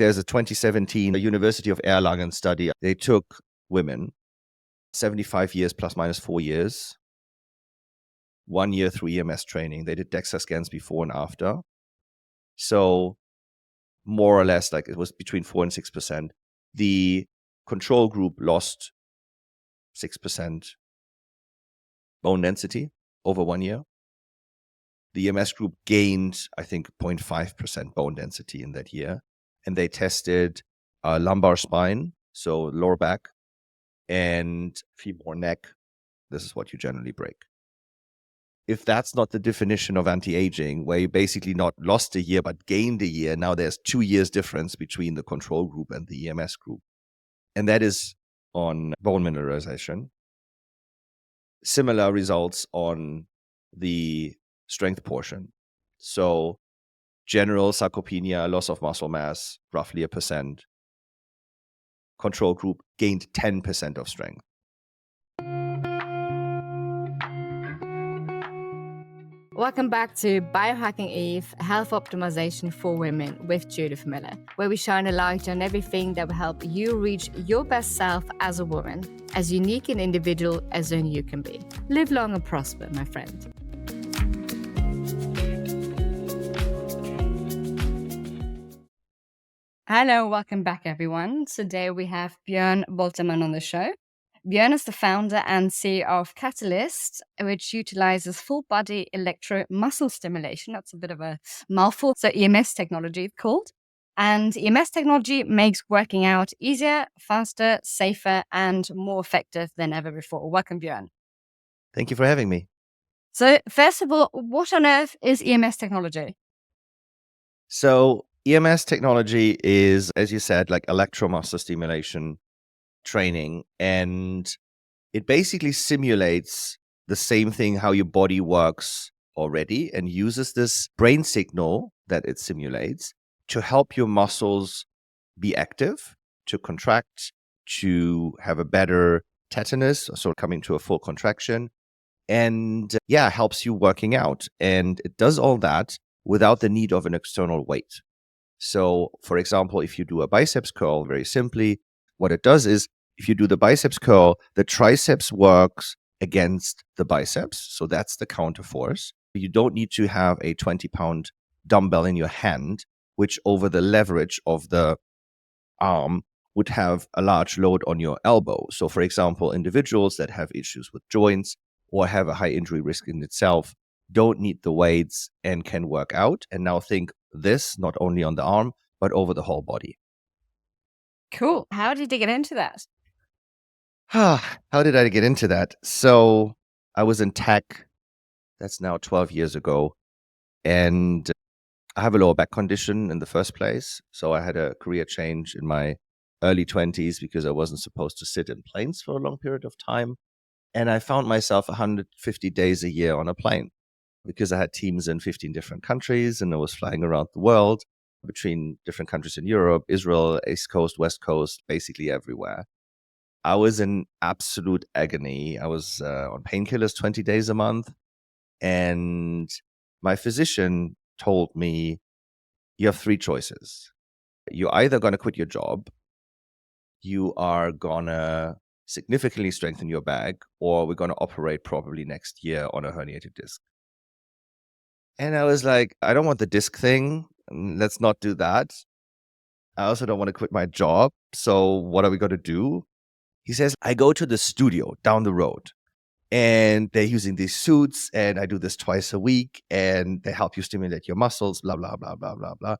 There's a 2017 University of Erlangen study. They took women, 75 years plus minus 4 years, 1 year through EMS training. They did DEXA scans before and after. So more or less, like it was between 4 and 6%. The control group lost 6% bone density over 1 year. The EMS group gained, I think, 0.5% bone density in that year. And they tested lumbar spine, so lower back, and femur neck. This is what you generally break. If that's not the definition of anti-aging, where you basically not lost a year but gained a year, now there's 2 years difference between the control group and the EMS group. And that is on bone mineralization. Similar results on the strength portion. So general sarcopenia, loss of muscle mass, roughly 1%. Control group gained 10% of strength. Welcome back to Biohacking Eve, Health Optimization for Women with Judith Mueller, where we shine a light on everything that will help you reach your best self as a woman, as unique and individual as only you can be. Live long and prosper, my friend. Hello, welcome back, everyone. Today we have Bjoern Woltermann on the show. Bjoern is the founder and CEO of Katalyst, which utilizes full-body electro muscle stimulation. That's a bit of a mouthful. So EMS Technology, it's called. And EMS Technology makes working out easier, faster, safer, and more effective than ever before. Welcome, Bjoern. Thank you for having me. So first of all, what on earth is EMS Technology? So EMS Technology is, as you said, like electro muscle stimulation training, and it basically simulates the same thing how your body works already and uses this brain signal that it simulates to help your muscles be active, to contract, to have a better tetanus, so coming to a full contraction, and helps you working out. And it does all that without the need of an external weight. So for example, if you do a biceps curl, very simply, what it does is, if you do the biceps curl, the triceps works against the biceps. So that's the counter force. You don't need to have a 20-pound dumbbell in your hand, which over the leverage of the arm would have a large load on your elbow. So for example, individuals that have issues with joints or have a high injury risk in itself don't need the weights and can work out. And now think this not only on the arm, but over the whole body. Cool. How did you get into that? How did I get into that? So I was in tech. That's now 12 years ago. And I have a lower back condition in the first place. So I had a career change in my early 20s because I wasn't supposed to sit in planes for a long period of time. And I found myself 150 days a year on a plane because I had teams in 15 different countries and I was flying around the world between different countries in Europe, Israel, East Coast, West Coast, basically everywhere. I was in absolute agony. I was on painkillers 20 days a month. And my physician told me, you have 3 choices. You're either going to quit your job, you are going to significantly strengthen your back, or we're going to operate probably next year on a herniated disc. And I was like, I don't want the disc thing. Let's not do that. I also don't want to quit my job. So what are we going to do? He says, I go to the studio down the road and they're using these suits and I do this twice a week and they help you stimulate your muscles, blah, blah, blah, blah, blah, blah.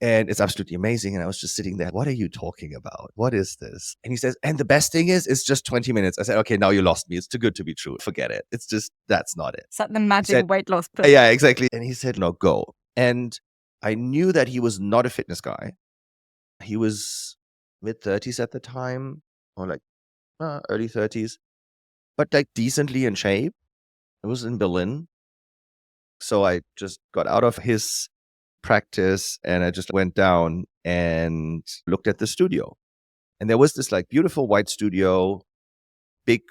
And it's absolutely amazing. And I was just sitting there, what are you talking about? What is this? And he says, and the best thing is, it's just 20 minutes. I said, okay, now you lost me. It's too good to be true. Forget it. It's just, that's not it. It's like the magic weight loss pill. Yeah, exactly. And he said, no, go. And I knew that he was not a fitness guy. He was mid-30s at the time, or like early 30s, but like decently in shape. It was in Berlin. So I just got out of his practice and I just went down and looked at the studio. And there was this like beautiful white studio, big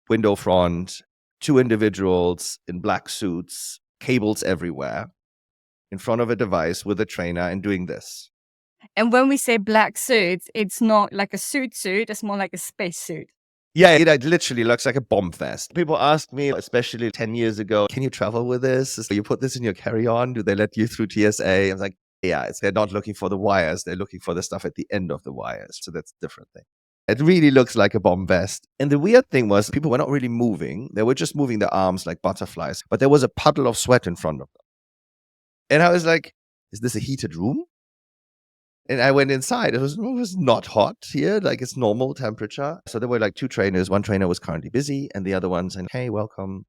window front, 2 individuals in black suits, cables everywhere, in front of a device with a trainer and doing this. And when we say black suit, it's not like a suit, it's more like a space suit. Yeah, it literally looks like a bomb vest. People ask me, especially 10 years ago, can you travel with this? So you put this in your carry-on? Do they let you through TSA? I was like, yeah, they're not looking for the wires. They're looking for the stuff at the end of the wires. So that's a different thing. It really looks like a bomb vest. And the weird thing was people were not really moving. They were just moving their arms like butterflies. But there was a puddle of sweat in front of them. And I was like, is this a heated room? And I went inside. It was not hot here, like it's normal temperature. So there were like two trainers. One trainer was currently busy, and the other one said, "Hey, welcome."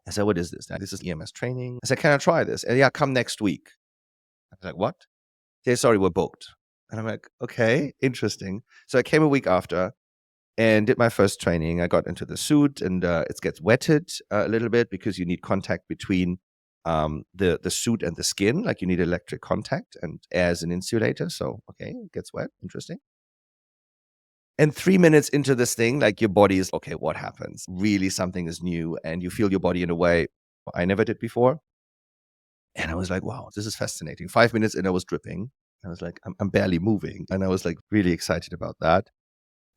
I said, "What is this?" This is EMS training. I said, "Can I try this?" And yeah, come next week. I was like, "What?" They sorry, we're booked. And I'm like, okay, interesting. So I came a week after and did my first training. I got into the suit, and it gets wetted a little bit because you need contact between the suit and the skin. Like you need electric contact, and air is an insulator. So okay, it gets wet. Interesting. And 3 minutes into this thing, like your body is okay. What happens? Really, something is new, and you feel your body in a way I never did before. And I was like, wow, this is fascinating. 5 minutes in, I was dripping. I was like, I'm barely moving, and I was like really excited about that.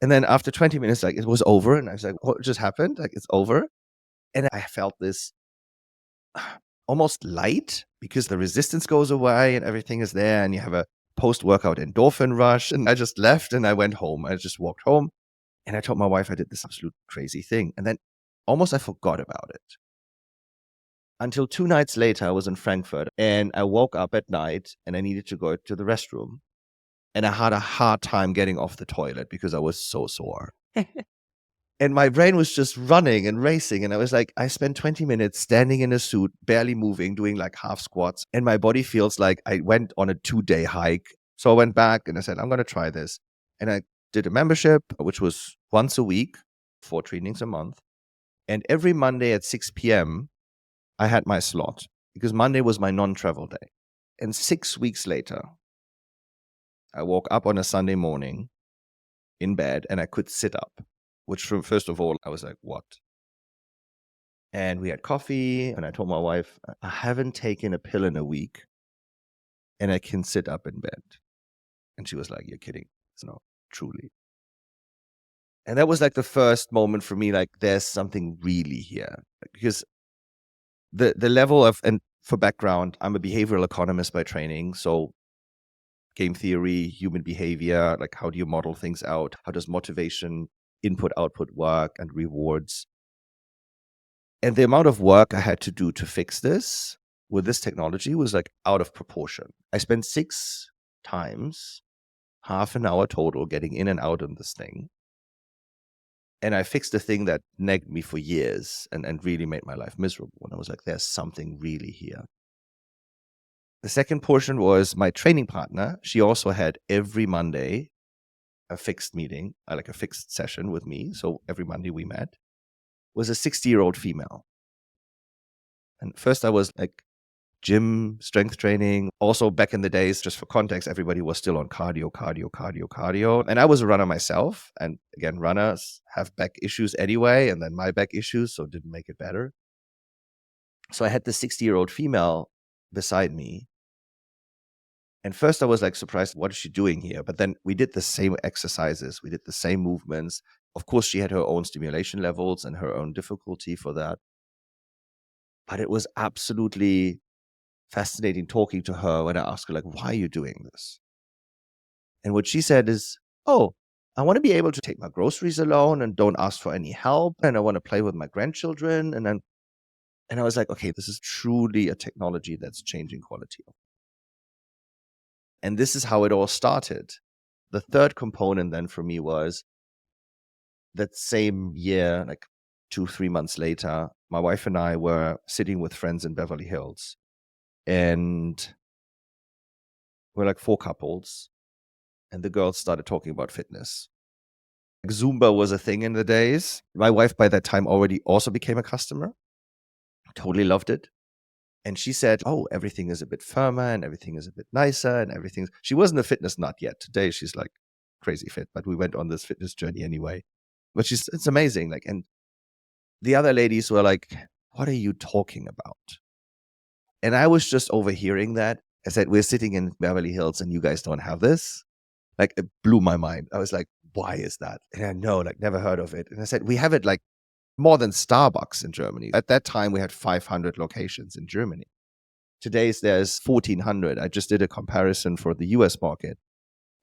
And then after 20 minutes, like it was over. And I was like, what just happened? Like it's over. And I felt this almost light because the resistance goes away and everything is there. And you have a post-workout endorphin rush. And I just left and I went home. I just walked home and I told my wife I did this absolute crazy thing. And then almost I forgot about it. Until 2 nights later, I was in Frankfurt and I woke up at night and I needed to go to the restroom. And I had a hard time getting off the toilet because I was so sore. And my brain was just running and racing. And I was like, I spent 20 minutes standing in a suit, barely moving, doing like half squats. And my body feels like I went on a 2-day hike. So I went back and I said, I'm going to try this. And I did a membership, which was once a week, 4 trainings a month. And every Monday at 6 p.m., I had my slot because Monday was my non-travel day. And 6 weeks later, I woke up on a Sunday morning in bed and I could sit up, which first of all, I was like, what? And we had coffee and I told my wife, I haven't taken a pill in a week and I can sit up in bed. And she was like, you're kidding. No, truly. And that was like the first moment for me, like there's something really here. Because the level of, and for background, I'm a behavioral economist by training. So game theory, human behavior, like how do you model things out? How does motivation, input, output work, and rewards? And the amount of work I had to do to fix this with this technology was like out of proportion. I spent 6 times, half an hour total, getting in and out of this thing. And I fixed the thing that nagged me for years and really made my life miserable. And I was like, there's something really here. The second portion was my training partner. She also had every Monday a fixed meeting, like a fixed session with me. So every Monday we met, was a 60-year-old female. And first I was like gym, strength training. Also back in the days, just for context, everybody was still on cardio. And I was a runner myself. And again, runners have back issues anyway, and then my back issues, so it didn't make it better. So I had the 60-year-old female beside me. And first I was like surprised, what is she doing here? But then we did the same exercises. We did the same movements. Of course, she had her own stimulation levels and her own difficulty for that. But it was absolutely fascinating talking to her when I asked her, like, why are you doing this? And what she said is, oh, I want to be able to take my groceries alone and don't ask for any help. And I want to play with my grandchildren. And I was like, okay, this is truly a technology that's changing quality of life. And this is how it all started. The third component then for me was that same year, like 2-3 months later, my wife and I were sitting with friends in Beverly Hills. And we're like 4 couples. And the girls started talking about fitness. Like Zumba was a thing in the days. My wife by that time already also became a customer. Totally loved it. And she said, oh, everything is a bit firmer and everything is a bit nicer and everything. She wasn't a fitness nut yet. Today she's like crazy fit, but we went on this fitness journey anyway. But it's amazing. Like, and the other ladies were like, what are you talking about? And I was just overhearing that. I said, we're sitting in Beverly Hills and you guys don't have this? Like, it blew my mind. I was like, why is that? And I know, like, never heard of it. And I said, we have it like more than Starbucks in Germany. At that time, we had 500 locations in Germany. Today's there's 1,400. I just did a comparison for the US market.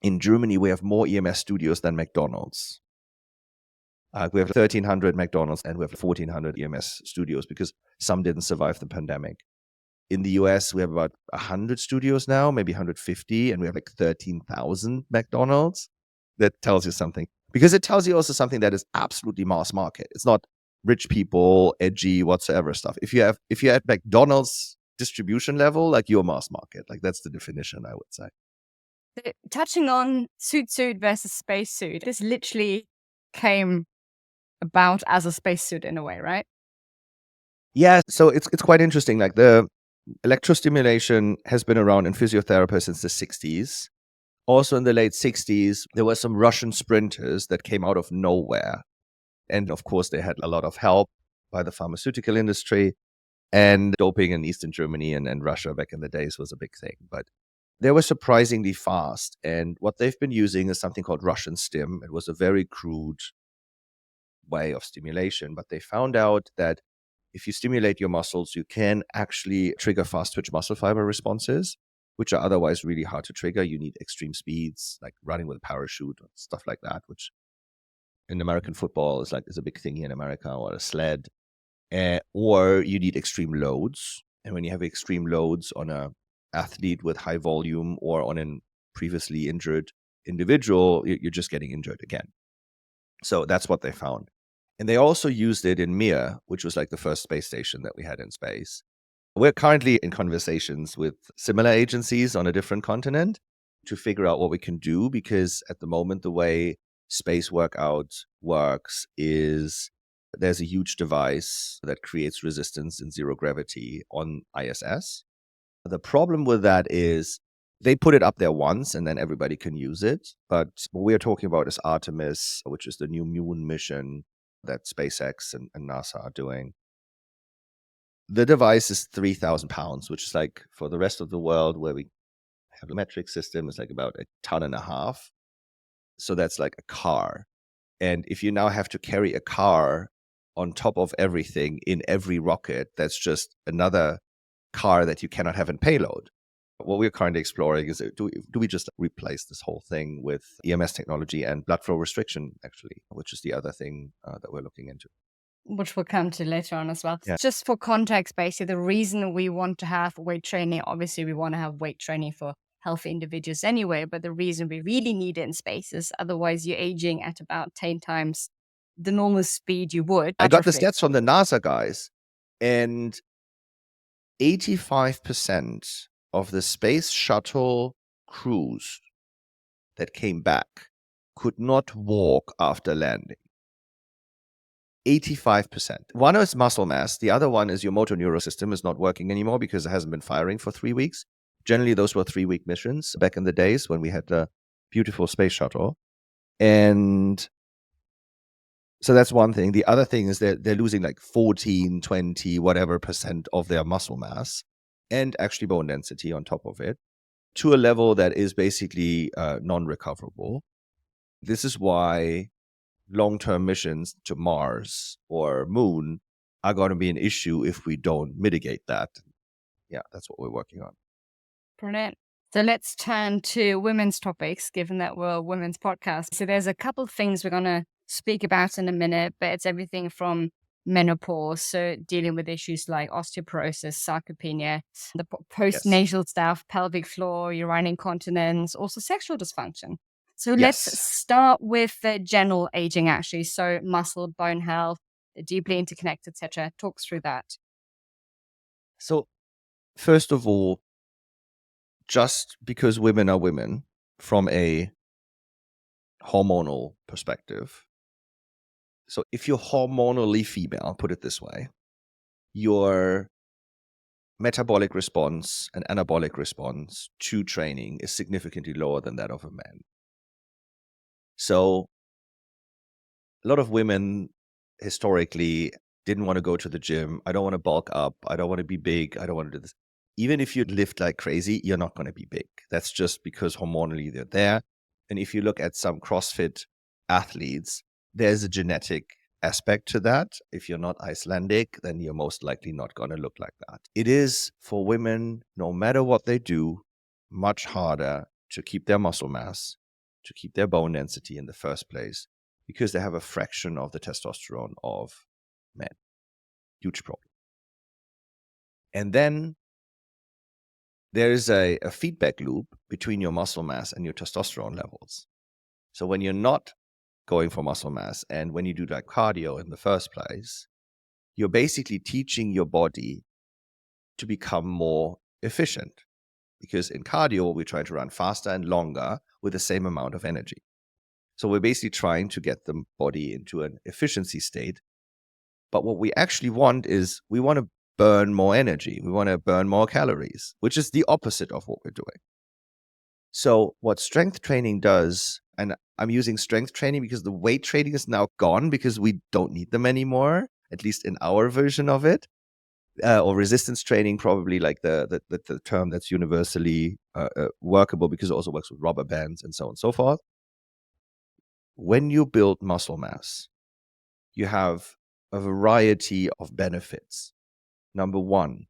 In Germany, we have more EMS studios than McDonald's. We have 1,300 McDonald's and we have 1,400 EMS studios because some didn't survive the pandemic. In the US, we have about 100 studios now, maybe 150, and we have like 13,000 McDonald's. That tells you something. Because it tells you also something that is absolutely mass market. It's not rich people, edgy, whatsoever stuff. If you're at McDonald's distribution level, like you're mass market. Like that's the definition, I would say. Touching on suit versus spacesuit, this literally came about as a spacesuit in a way, right? Yeah, so it's quite interesting. Like the electrostimulation has been around in physiotherapy since the 60s. Also in the late 60s, there were some Russian sprinters that came out of nowhere. And of course, they had a lot of help by the pharmaceutical industry, and doping in Eastern Germany and Russia back in the days was a big thing. But they were surprisingly fast. And what they've been using is something called Russian stim. It was a very crude way of stimulation, but they found out that if you stimulate your muscles, you can actually trigger fast twitch muscle fiber responses, which are otherwise really hard to trigger. You need extreme speeds, like running with a parachute or stuff like that, which in American football is a big thing here in America, or a sled. Or you need extreme loads. And when you have extreme loads on a athlete with high volume or on a previously injured individual, you're just getting injured again. So that's what they found. And they also used it in Mir, which was like the first space station that we had in space. We're currently in conversations with similar agencies on a different continent to figure out what we can do, because at the moment, the way space workout works is there's a huge device that creates resistance in zero gravity on ISS. The problem with that is they put it up there once and then everybody can use it. But what we're talking about is Artemis, which is the new moon mission that SpaceX and NASA are doing. The device is 3,000 pounds, which is like for the rest of the world where we have a metric system, it's like about 1.5 tons. So that's like a car. And if you now have to carry a car on top of everything in every rocket, that's just another car that you cannot have in payload. What we're currently exploring is, do we just replace this whole thing with EMS technology and blood flow restriction, actually, which is the other thing that we're looking into. Which we'll come to later on as well. Yeah. Just for context, basically, the reason we want to have weight training, obviously, we want to have weight training for healthy individuals anyway, but the reason we really need it in space is otherwise you're aging at about 10 times the normal speed you would. I got the stats from the NASA guys, and 85% of the space shuttle crews that came back could not walk after landing. 85%. One is muscle mass. The other one is your motor neural system is not working anymore because it hasn't been firing for 3 weeks. Generally, those were 3-week missions back in the days when we had the beautiful space shuttle. And so that's one thing. The other thing is that they're losing like 14, 20, whatever % of their muscle mass and actually bone density on top of it to a level that is basically non-recoverable. This is why long-term missions to Mars or Moon are going to be an issue if we don't mitigate that. Yeah, that's what we're working on. Brilliant. So let's turn to women's topics, given that we're a women's podcast. So there's a couple of things we're going to speak about in a minute, but it's everything from menopause, so dealing with issues like osteoporosis, sarcopenia, the postnatal stuff, pelvic floor, urinary incontinence, also sexual dysfunction. So let's start with the general aging, actually. So muscle, bone health, deeply interconnected, etc. Talk through that. So first of all, just because women are women from a hormonal perspective. So if you're hormonally female, put it this way, your metabolic response and anabolic response to training is significantly lower than that of a man. So a lot of women historically didn't want to go to the gym. I don't want to bulk up. I don't want to be big. I don't want to do this. even if you lift like crazy, you're not going to be big. That's just because hormonally they're there. And if you look at some CrossFit athletes, there's a genetic aspect to that. If you're not Icelandic, then you're most likely not going to look like that. It is for women, no matter what they do, much harder to keep their muscle mass, to keep their bone density in the first place, because they have a fraction of the testosterone of men. Huge problem. And then there is a feedback loop between your muscle mass and your testosterone levels. So when you're not going for muscle mass and when you do like cardio in the first place, you're basically teaching your body to become more efficient. Because in cardio, we're trying to run faster and longer with the same amount of energy. So we're basically trying to get the body into an efficiency state. But what we actually want is we want to burn more energy. We want to burn more calories, which is the opposite of what we're doing. So what strength training does, and I'm using strength training because the weight training is now gone because we don't need them anymore, at least in our version of it. Or resistance training, probably like the term that's universally workable because it also works with rubber bands and so on and so forth. When you build muscle mass, you have a variety of benefits. Number one,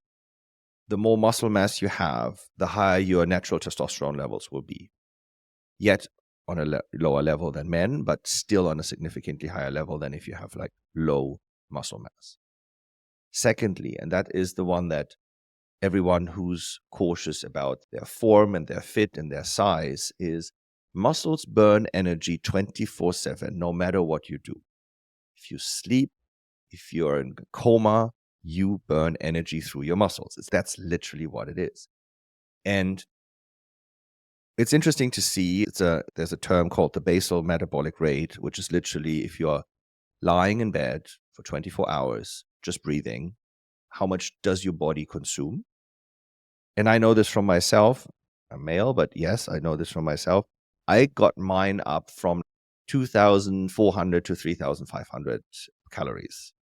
the more muscle mass you have, the higher your natural testosterone levels will be. Yet on a lower level than men, but still on a significantly higher level than if you have like low muscle mass. Secondly, and that is the one that everyone who's cautious about their form and their fit and their size is muscles burn energy 24/7, no matter what you do. If you sleep, if you're in a coma, you burn energy through your muscles. That's literally what it is. And it's interesting to see, there's a term called the basal metabolic rate, which is literally if you're lying in bed for 24 hours, just breathing, how much does your body consume? And I know this from myself. I'm male, but yes, I know this from myself. I got mine up from 2,400 to 3,500 calories.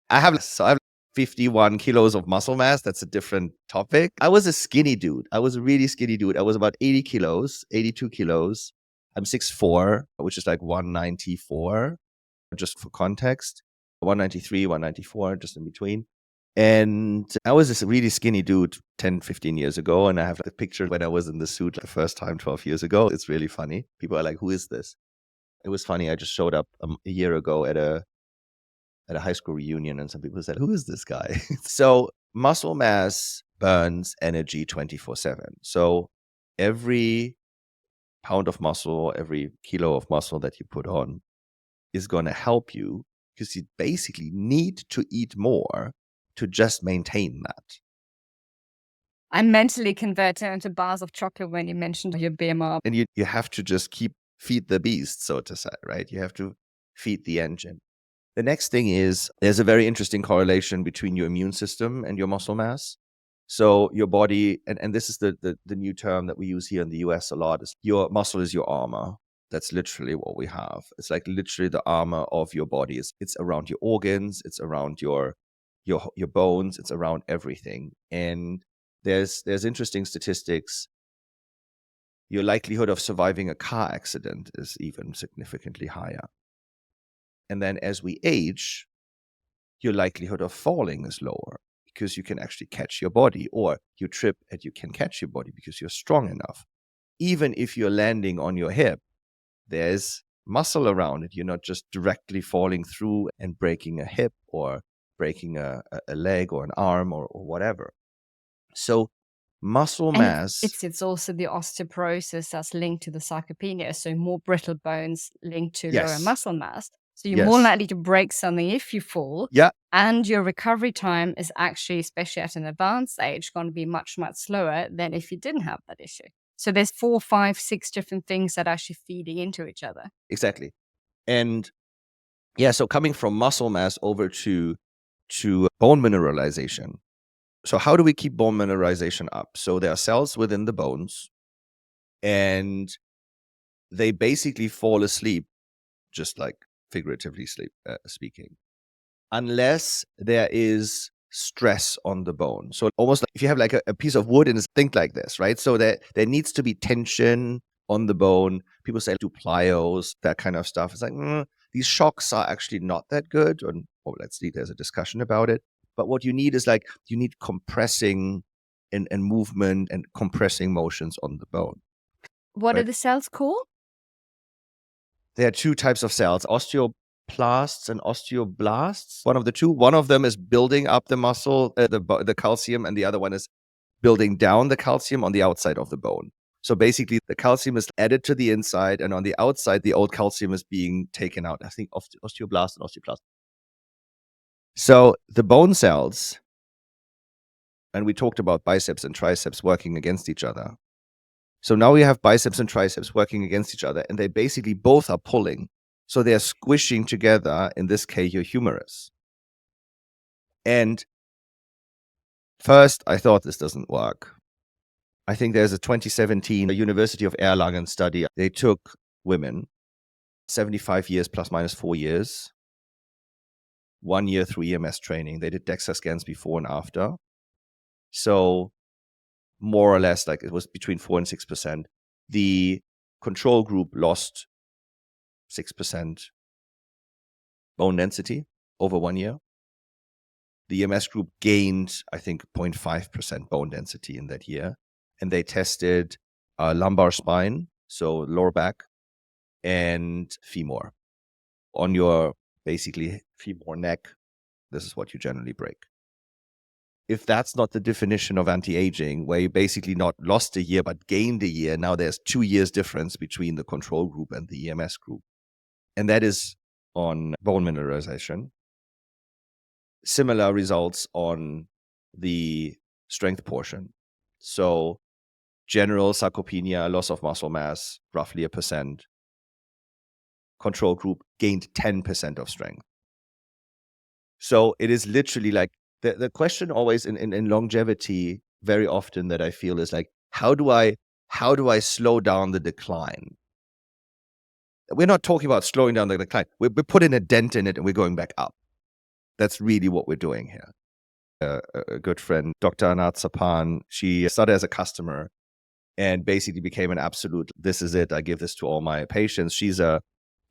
I have 51 kilos of muscle mass. That's a different topic. I was a skinny dude. I was a really skinny dude. I was about 80 kilos, 82 kilos. I'm 6'4", which is like 194, just for context. 193, 194, just in between. And I was this really skinny dude 10, 15 years ago. And I have a picture when I was in the suit the first time 12 years ago. It's really funny. People are like, who is this? It was funny. I just showed up a year ago at a high school reunion and some people said, who is this guy? So muscle mass burns energy 24/7. So every pound of muscle, every kilo of muscle that you put on is going to help you because you basically need to eat more to just maintain that. I mentally converted into bars of chocolate when you mentioned your BMR. And you have to just feed the beast, so to say, right? You have to feed the engine. The next thing is there's a very interesting correlation between your immune system and your muscle mass. So your body, and this is the new term that we use here in the US a lot, is your muscle is your armor. That's literally what we have. It's like literally the armor of your body. It's around your organs, it's around your bones, it's around everything. And there's interesting statistics. Your likelihood of surviving a car accident is even significantly higher. And then as we age, your likelihood of falling is lower because you can actually catch your body, or you trip and you can catch your body because you're strong enough. Even if you're landing on your hip, there's muscle around it. You're not just directly falling through and breaking a hip or breaking a leg or an arm or whatever. So muscle mass. It's also the osteoporosis that's linked to the sarcopenia. So more brittle bones linked to lower Yes. muscle mass. So you're Yes. more likely to break something if you fall. Yeah. And your recovery time is actually, especially at an advanced age, going to be much, much slower than if you didn't have that issue. So there's 4, 5, 6 different things that are actually feeding into each other. Exactly. And yeah, so coming from muscle mass over to bone mineralization. So how do we keep bone mineralization up? So there are cells within the bones, and they basically fall asleep, just like figuratively speaking, unless there is stress on the bone. So almost like if you have like a piece of wood and think like this, right? So there needs to be tension on the bone. People say do plyos, that kind of stuff. It's like, these shocks are actually not that good. Let's see, there's a discussion about it. But what you need is like, you need compressing and movement and compressing motions on the bone. What are Right? the cells called? There are two types of cells, osteoplasts and osteoblasts. One of the two. One of them is building up the muscle, the calcium, and the other one is building down the calcium on the outside of the bone. So basically, the calcium is added to the inside, and on the outside, the old calcium is being taken out. I think osteoblast and osteoplast. So the bone cells, and we talked about biceps and triceps working against each other. So now we have biceps and triceps working against each other, and they basically both are pulling. So they're squishing together, in this case, your humerus. And first, I thought this doesn't work. I think there's a 2017 University of Erlangen study. They took women, 75 years plus minus 4 years, 1 year through EMS training. They did DEXA scans before and after. So more or less, like it was between 4 and 6%. The control group lost 6% bone density over 1 year. The EMS group gained, I think, 0.5% bone density in that year. And they tested lumbar spine, so lower back, and femur. On your basically femur neck, this is what you generally break. If that's not the definition of anti-aging, where you basically not lost a year but gained a year, now there's 2 years difference between the control group and the EMS group. And that is on bone mineralization. Similar results on the strength portion. So general sarcopenia, loss of muscle mass, roughly 1%. Control group gained 10% of strength. So it is literally like the question always in longevity very often that I feel is like, how do I slow down the decline? We're not talking about slowing down the decline. We're putting a dent in it and we're going back up. That's really what we're doing here. A good friend, Dr. Anat Sapan, she started as a customer and basically became an absolute, this is it, I give this to all my patients. She's a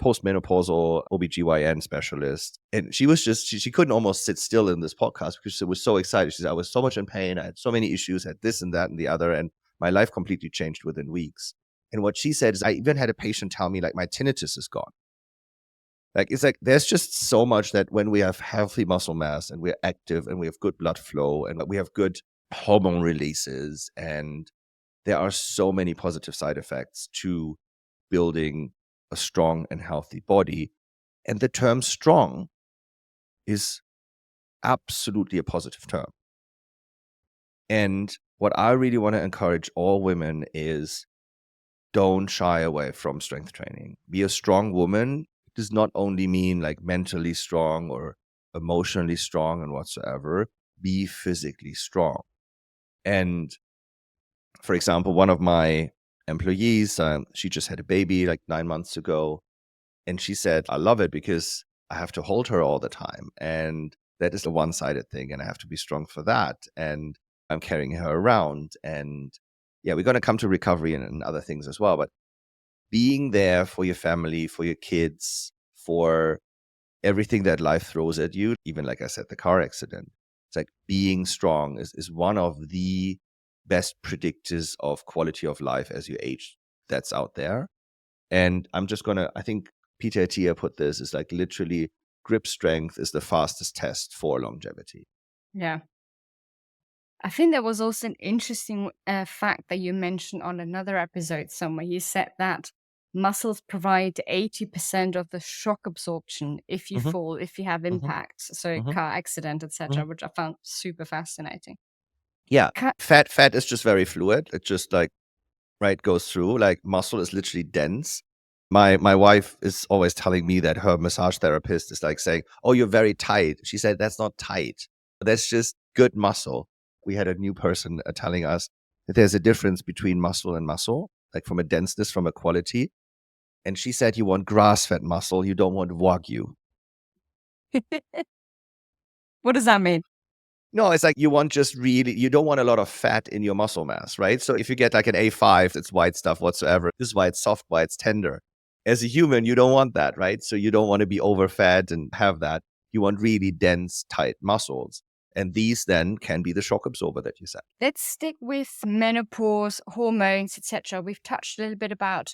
postmenopausal OBGYN specialist. And she was just, she couldn't almost sit still in this podcast because she was so excited. She said, I was so much in pain. I had so many issues, had this and that and the other. And my life completely changed within weeks. And what she said is, I even had a patient tell me, like, my tinnitus is gone. Like, it's like, there's just so much that when we have healthy muscle mass and we're active and we have good blood flow and we have good hormone releases, and there are so many positive side effects to building a strong and healthy body. And the term strong is absolutely a positive term. And what I really want to encourage all women is, don't shy away from strength training. Be a strong woman. It does not only mean like mentally strong or emotionally strong and whatsoever. Be physically strong. And for example, one of my employees, she just had a baby like 9 months ago. And she said, I love it because I have to hold her all the time. And that is a one-sided thing. And I have to be strong for that. And I'm carrying her around. And yeah, we're going to come to recovery and other things as well. But being there for your family, for your kids, for everything that life throws at you, even like I said, the car accident, it's like being strong is one of the best predictors of quality of life as you age that's out there. And I'm just going to, I think Peter Attia put this, is like literally grip strength is the fastest test for longevity. Yeah. I think there was also an interesting fact that you mentioned on another episode somewhere. You said that muscles provide 80% of the shock absorption if you Mm-hmm. fall, if you have Mm-hmm. impacts, so Mm-hmm. car accident, etc., Mm-hmm. which I found super fascinating. Yeah. Fat is just very fluid. It just like, right, goes through. Like muscle is literally dense. My wife is always telling me that her massage therapist is like saying, oh, you're very tight. She said, that's not tight. That's just good muscle. We had a new person telling us that there's a difference between muscle and muscle, like from a denseness, from a quality. And she said, you want grass-fed muscle. You don't want Wagyu. What does that mean? No, it's like you don't want a lot of fat in your muscle mass, right? So if you get like an A5, it's white stuff whatsoever. This is why it's soft, why it's tender. As a human, you don't want that, right? So you don't want to be overfed and have that. You want really dense, tight muscles. And these then can be the shock absorber that you said. Let's stick with menopause, hormones, etc. We've touched a little bit about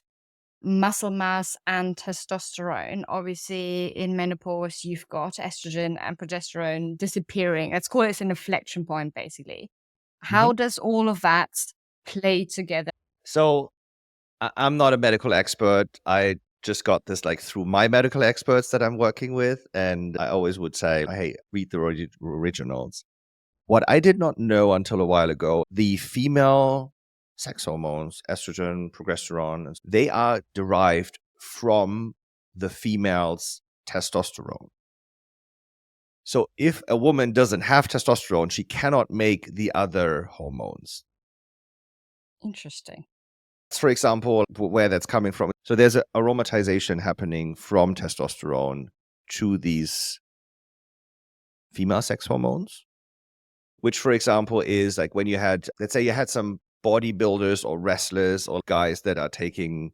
muscle mass and testosterone. Obviously, in menopause, you've got estrogen and progesterone disappearing. Let's call it an inflection point, basically. Mhm. How does all of that play together? So I'm not a medical expert. I just got this like through my medical experts that I'm working with. And I always would say, hey, read the originals. What I did not know until a while ago, the female sex hormones, estrogen, progesterone, they are derived from the female's testosterone. So if a woman doesn't have testosterone, she cannot make the other hormones. Interesting. For example, where that's coming from. So there's an aromatization happening from testosterone to these female sex hormones, which, for example, is like when let's say you had some bodybuilders or wrestlers or guys that are taking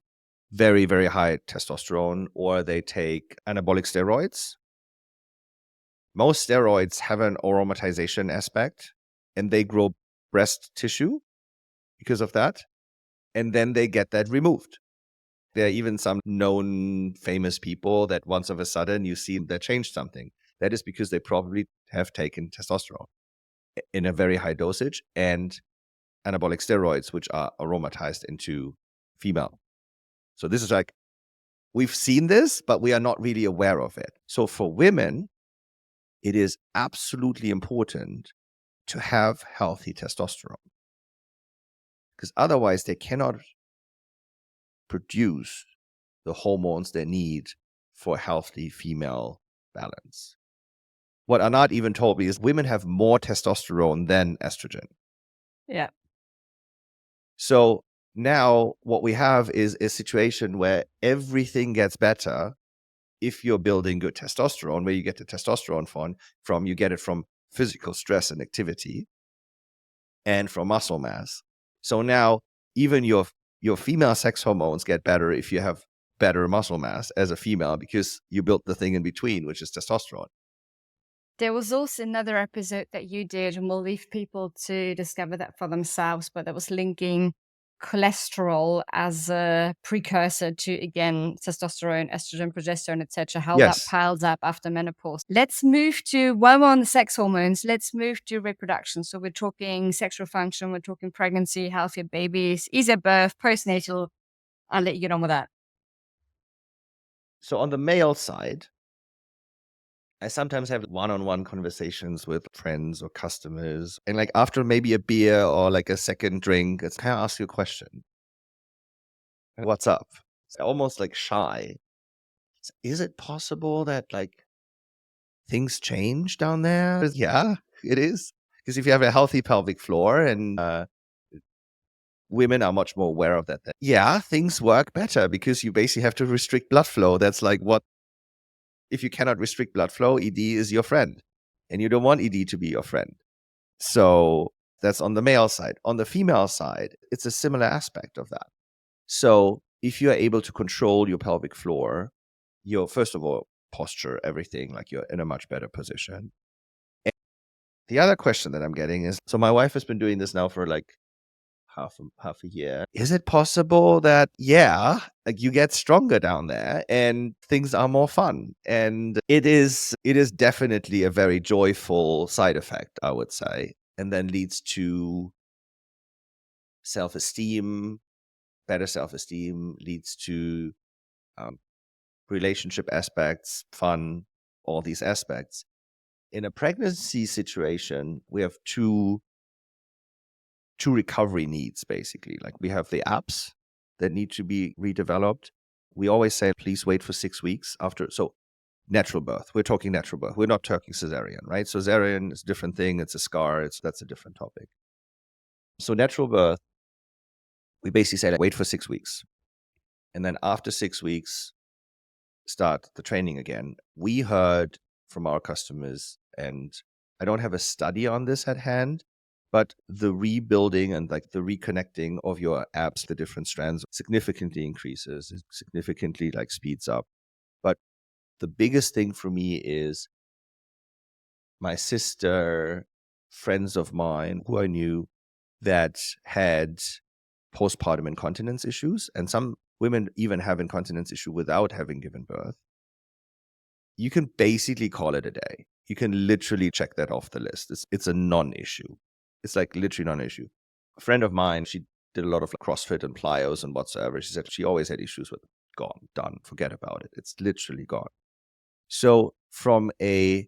very, very high testosterone, or they take anabolic steroids. Most steroids have an aromatization aspect and they grow breast tissue because of that. And then they get that removed. There are even some known famous people that once of a sudden you see that changed something. That is because they probably have taken testosterone in a very high dosage and anabolic steroids, which are aromatized into female. So this is like, we've seen this, but we are not really aware of it. So for women, it is absolutely important to have healthy testosterone because otherwise they cannot produce the hormones they need for healthy female balance. What are not even told me is women have more testosterone than estrogen. Yeah. So now what we have is a situation where everything gets better if you're building good testosterone. Where you get the testosterone from you get it from physical stress and activity and from muscle mass. So now even your female sex hormones get better if you have better muscle mass as a female because you built the thing in between, which is testosterone. There was also another episode that you did, and we'll leave people to discover that for themselves, but that was linking cholesterol as a precursor to, again, testosterone, estrogen, progesterone, etc., how that Yes. piles up after menopause. Let's move to, while we're on the sex hormones, let's move to reproduction. So we're talking sexual function, we're talking pregnancy, healthier babies, easier birth, postnatal. I'll let you get on with that. So on the male side, I sometimes have one-on-one conversations with friends or customers. And like after maybe a beer or like a second drink, it's kind of ask you a question. What's up? It's almost like shy. Is it possible that like things change down there? Yeah, it is. Because if you have a healthy pelvic floor and women are much more aware of that. Yeah, things work better because you basically have to restrict blood flow. That's like if you cannot restrict blood flow, ED is your friend. And you don't want ED to be your friend. So that's on the male side. On the female side, it's a similar aspect of that. So if you are able to control your pelvic floor, your first of all, posture, everything, like you're in a much better position. And the other question that I'm getting is, so my wife has been doing this now for like half a year. Is it possible that like you get stronger down there and things are more fun? And it is definitely a very joyful side effect, I would say, and then leads to self-esteem. Better self-esteem leads to relationship aspects, fun, all these aspects. In a pregnancy situation, we have two recovery needs, basically. Like we have the apps that need to be redeveloped. We always say, please wait for 6 weeks after. So natural birth, we're talking natural birth. We're not talking cesarean, right? Cesarean is a different thing. It's a scar. That's a different topic. So natural birth, we basically say, like, wait for 6 weeks. And then after 6 weeks, start the training again. We heard from our customers, and I don't have a study on this at hand, but the rebuilding and like the reconnecting of your abs, the different strands significantly increases, it significantly like speeds up. But the biggest thing for me is my sister, friends of mine who I knew that had postpartum incontinence issues, and some women even have incontinence issue without having given birth. You can basically call it a day. You can literally check that off the list. It's a non-issue. It's like literally non-issue. A friend of mine, she did a lot of CrossFit and plyos and whatsoever. She said she always had issues with it. Gone, done, forget about it. It's literally gone. So from a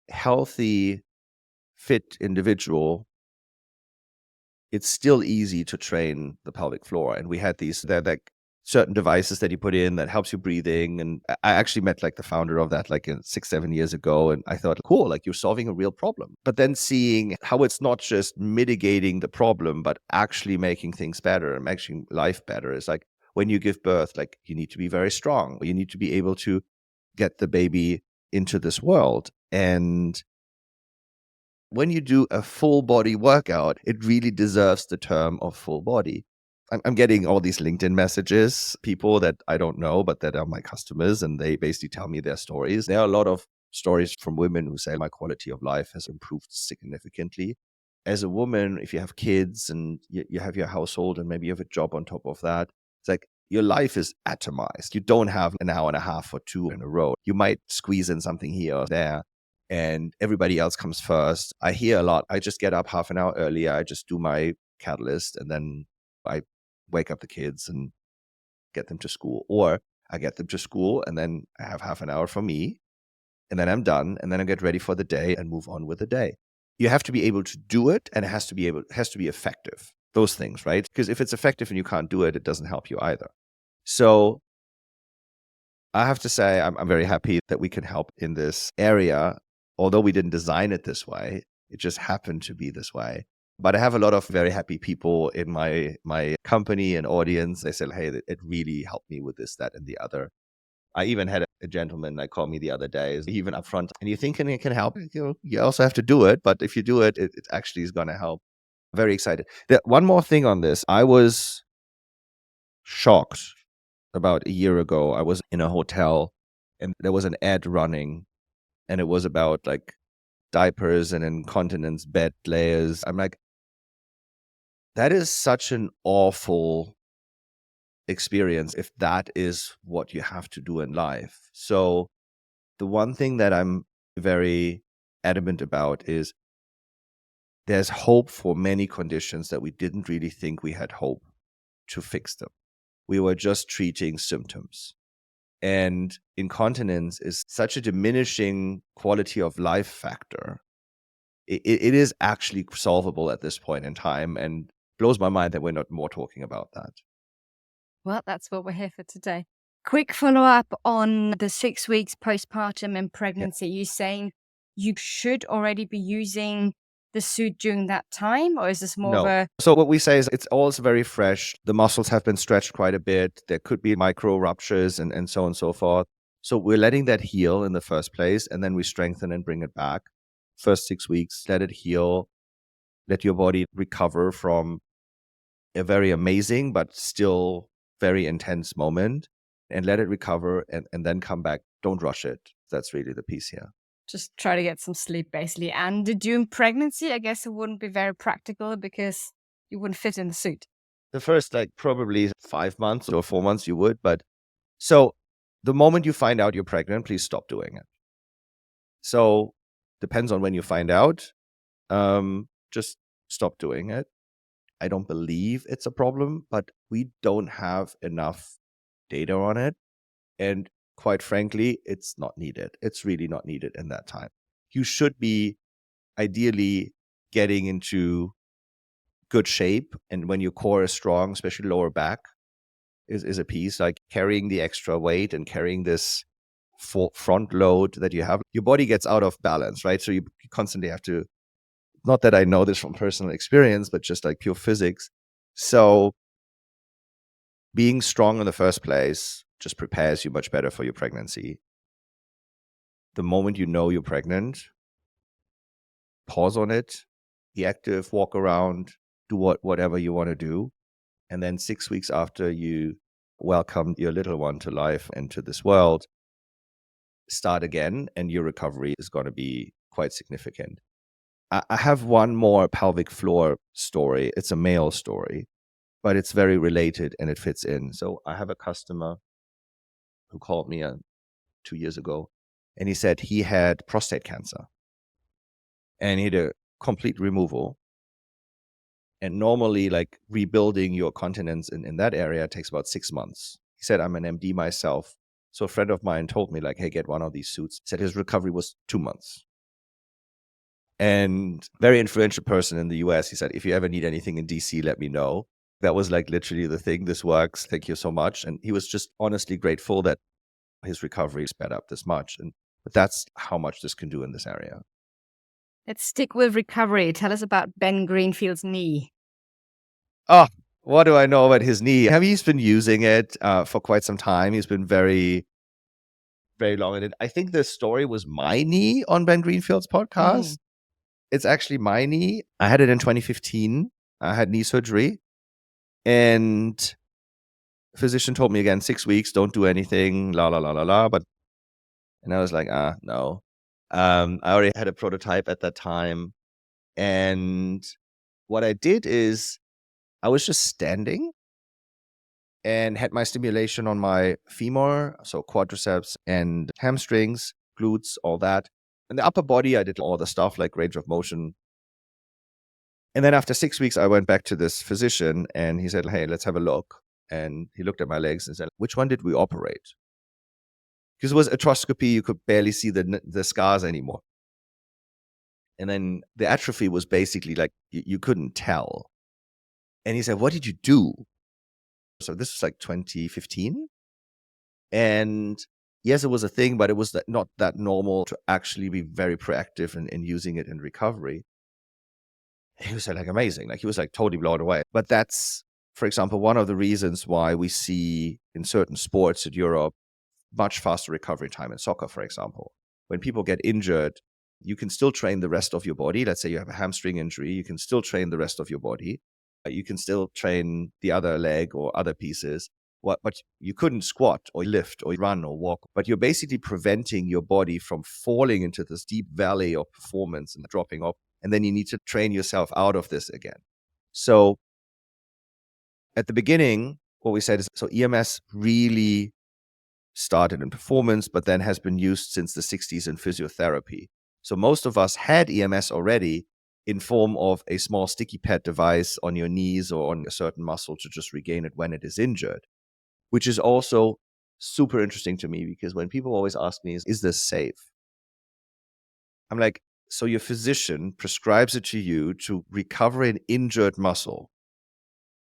healthy, fit individual, it's still easy to train the pelvic floor. And we had they're like certain devices that you put in that helps you breathing. And I actually met like the founder of that like 6-7 years ago. And I thought, cool, like you're solving a real problem. But then seeing how it's not just mitigating the problem, but actually making things better and making life better is like when you give birth, like you need to be very strong. You need to be able to get the baby into this world. And when you do a full body workout, it really deserves the term of full body. I'm getting all these LinkedIn messages, people that I don't know, but that are my customers, and they basically tell me their stories. There are a lot of stories from women who say my quality of life has improved significantly. As a woman, if you have kids and you have your household and maybe you have a job on top of that, it's like your life is atomized. You don't have an hour and a half or two in a row. You might squeeze in something here or there, and everybody else comes first. I hear a lot. I just get up half an hour earlier. I just do my Katalyst, and then I wake up the kids and get them to school. Or I get them to school and then I have half an hour for me, and then I'm done, and then I get ready for the day and move on with the day. You have to be able to do it, and it has to be effective. Those things, right? Because if it's effective and you can't do it, it doesn't help you either. So I have to say I'm very happy that we can help in this area. Although we didn't design it this way, it just happened to be this way. But I have a lot of very happy people in my company and audience. They said, hey, it really helped me with this, that, and the other. I even had a gentleman that called me the other day, even upfront, and you're thinking it can help. You also have to do it. But if you do it, it actually is going to help. Very excited. One more thing on this. I was shocked about a year ago. I was in a hotel and there was an ad running, and it was about like diapers and incontinence bed layers. I'm like, that is such an awful experience if that is what you have to do in life. So the one thing that I'm very adamant about is there's hope for many conditions that we didn't really think we had hope to fix them. We were just treating symptoms. And incontinence is such a diminishing quality of life factor. It is actually solvable at this point in time, and blows my mind that we're not more talking about that. Well, that's what we're here for today. Quick follow up on the 6 weeks postpartum and Yeah. pregnancy. You saying you should already be using the suit during that time, or is this more of No. a So what we say is it's also very fresh. The muscles have been stretched quite a bit. There could be micro ruptures and so on and so forth. So we're letting that heal in the first place, and then we strengthen and bring it back. First 6 weeks, let it heal, let your body recover from a very amazing but still very intense moment, and let it recover and then come back. Don't rush it. That's really the piece here. just try to get some sleep basically? And during pregnancy, I guess it wouldn't be very practical because you wouldn't fit in the suit. The first, like, probably 5 months or 4 months you would, but so the moment you find out you're pregnant, please stop doing it. So depends on when you find out. Just stop doing it. I don't believe it's a problem, but we don't have enough data on it. And quite frankly, it's not needed. It's really not needed in that time. You should be ideally getting into good shape. And when your core is strong, especially lower back is a piece, like carrying the extra weight and carrying this front load that you have, your body gets out of balance, right? So you constantly have to, not that I know this from personal experience, but just like pure physics. So being strong in the first place just prepares you much better for your pregnancy. The moment you know you're pregnant, pause on it, be active, walk around, do whatever you want to do. And then 6 weeks after you welcome your little one to life and to this world, start again, and your recovery is going to be quite significant. I have one more pelvic floor story. It's a male story, but it's very related and it fits in. So I have a customer who called me 2 years ago, and he said he had prostate cancer and he had a complete removal. And normally, like, rebuilding your continence in that area takes about 6 months. He said, I'm an MD myself. So a friend of mine told me, like, hey, get one of these suits. He said his recovery was 2 months. And very influential person in the US. He said, if you ever need anything in DC, let me know. That was like literally the thing. This works. Thank you so much. And he was just honestly grateful that his recovery sped up this much. But that's how much this can do in this area. Let's stick with recovery. Tell us about Ben Greenfield's knee. Oh, what do I know about his knee? He's been using it for quite some time. He's been very, very long in it. I think the story was my knee on Ben Greenfield's podcast. It's actually my knee. I had it in 2015. I had knee surgery. And the physician told me again, 6 weeks, don't do anything, la, la, la, la, la. And I was like, no. I already had a prototype at that time. And what I did is I was just standing and had my stimulation on my femur, so quadriceps and hamstrings, glutes, all that. And the upper body, I did all the stuff like range of motion. And then after 6 weeks, I went back to this physician and he said, hey, let's have a look. And he looked at my legs and said, which one did we operate? Because it was arthroscopy, you could barely see the scars anymore. And then the atrophy was basically like, you couldn't tell. And he said, what did you do? So this was like 2015. And yes, it was a thing, but it was not that normal to actually be very proactive in using it in recovery. He was like amazing. Like he was like totally blown away. But that's, for example, one of the reasons why we see in certain sports in Europe much faster recovery time in soccer, for example. When people get injured, you can still train the rest of your body. Let's say you have a hamstring injury, you can still train the rest of your body. You can still train the other leg or other pieces. But you couldn't squat or lift or run or walk. But you're basically preventing your body from falling into this deep valley of performance and dropping off. And then you need to train yourself out of this again. So at the beginning, what we said is, so EMS really started in performance, but then has been used since the 60s in physiotherapy. So most of us had EMS already in form of a small sticky pad device on your knees or on a certain muscle to just regain it when it is injured, which is also super interesting to me because when people always ask me, is this safe? I'm like, so your physician prescribes it to you to recover an injured muscle.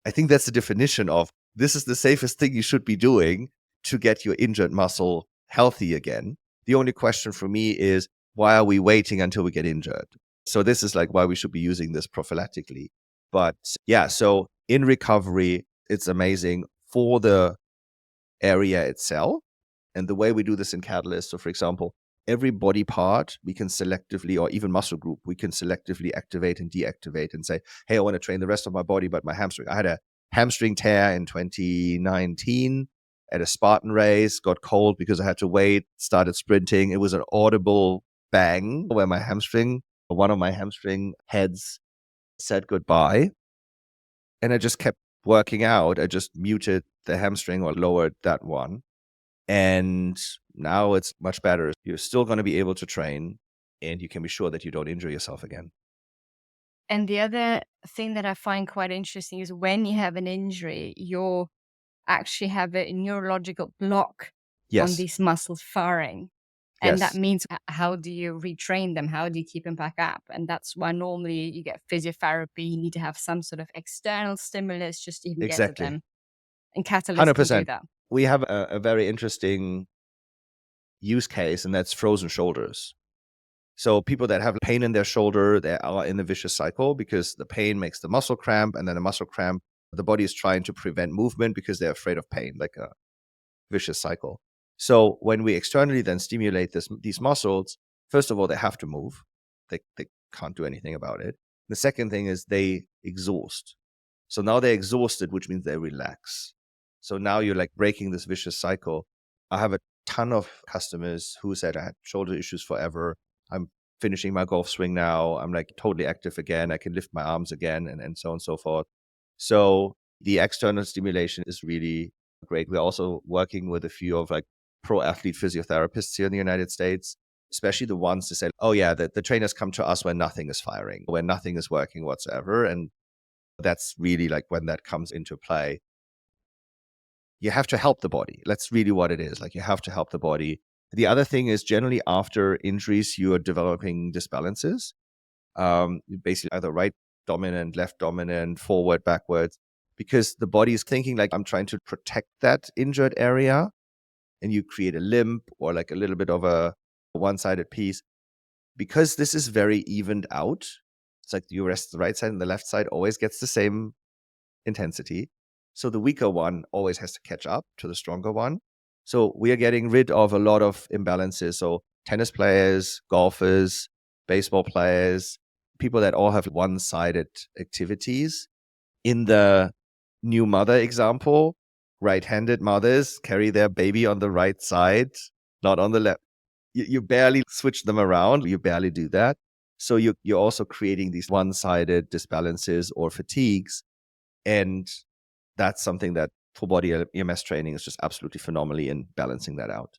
I think that's the definition of this is the safest thing you should be doing to get your injured muscle healthy again. The only question for me is, why are we waiting until we get injured? So this is like why we should be using this prophylactically. But yeah, so in recovery, it's amazing for the area itself. And the way we do this in Katalyst, so for example, every body part we can selectively, or even muscle group, we can selectively activate and deactivate and say, hey, I want to train the rest of my body, but my hamstring. I had a hamstring tear in 2019 at a Spartan race, got cold because I had to wait, started sprinting. It was an audible bang where one of my hamstring heads said goodbye. And I just kept working out. I just muted the hamstring or lowered that one. And now it's much better. You're still going to be able to train and you can be sure that you don't injure yourself again. And the other thing that I find quite interesting is when you have an injury, you actually have a neurological block on Yes. these muscles firing. And that Yes. means how do you retrain them? How do you keep them back up? And that's why normally you get physiotherapy. You need to have some sort of external stimulus just to even get to Exactly. them. And Katalyst can do 100%. that. We have a very interesting use case, and that's frozen shoulders. So people that have pain in their shoulder, they are in a vicious cycle because the pain makes the muscle cramp, and then a muscle cramp, the body is trying to prevent movement because they're afraid of pain, like a vicious cycle. So when we externally then stimulate these muscles, first of all, they have to move. They can't do anything about it. The second thing is they exhaust. So now they're exhausted, which means they relax. So now you're like breaking this vicious cycle. I have a ton of customers who said, I had shoulder issues forever. I'm finishing my golf swing now. I'm like totally active again. I can lift my arms again, and so on and so forth. So the external stimulation is really great. We're also working with a few of like pro athlete physiotherapists here in the United States, especially the ones that say, oh yeah, the trainers come to us when nothing is firing, when nothing is working whatsoever. And that's really like when that comes into play. You have to help the body. That's really what it is. Like you have to help the body. The other thing is generally after injuries, you are developing disbalances. Basically either right dominant, left dominant, forward, backwards, because the body is thinking like, I'm trying to protect that injured area, and you create a limp or like a little bit of a one-sided piece. Because this is very evened out, it's like you rest the right side and the left side always gets the same intensity. So the weaker one always has to catch up to the stronger one. So we are getting rid of a lot of imbalances. So tennis players, golfers, baseball players, people that all have one-sided activities. In the new mother example, right-handed mothers carry their baby on the right side, not on the left. You barely switch them around. You barely do that. So you're also creating these one-sided disbalances or fatigues. And that's something that full body EMS training is just absolutely phenomenally in balancing that out.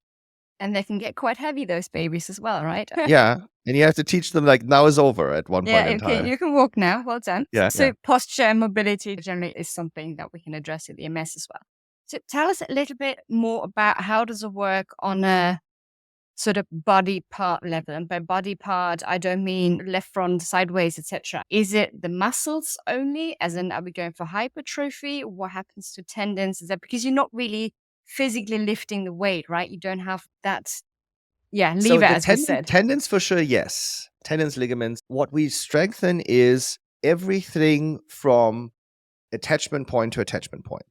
And they can get quite heavy, those babies as well, right? Yeah. And you have to teach them like now is over at one point Yeah, in time. you can walk now. Well done. Yeah. So posture and mobility generally is something that we can address at the EMS as well. So tell us a little bit more about how does it work on a sort of body part level. And by body part, I don't mean left front, sideways, etc. Is it the muscles only? As in, are we going for hypertrophy? What happens to tendons? Is that because you're not really physically lifting the weight, right? You don't have that, lever, So the as we said. tendons for sure, yes. Tendons, ligaments. What we strengthen is everything from attachment point to attachment point.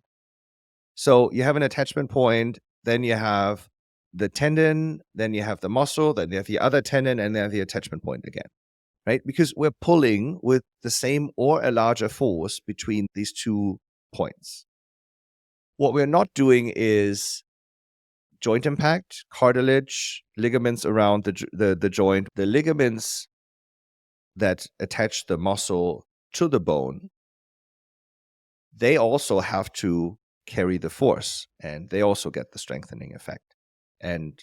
So you have an attachment point, then you have the tendon, then you have the muscle, then you have the other tendon, and then the attachment point again, right? Because we're pulling with the same or a larger force between these 2 points. What we're not doing is joint impact, cartilage, ligaments around the joint. The ligaments that attach the muscle to the bone, they also have to carry the force, and they also get the strengthening effect. And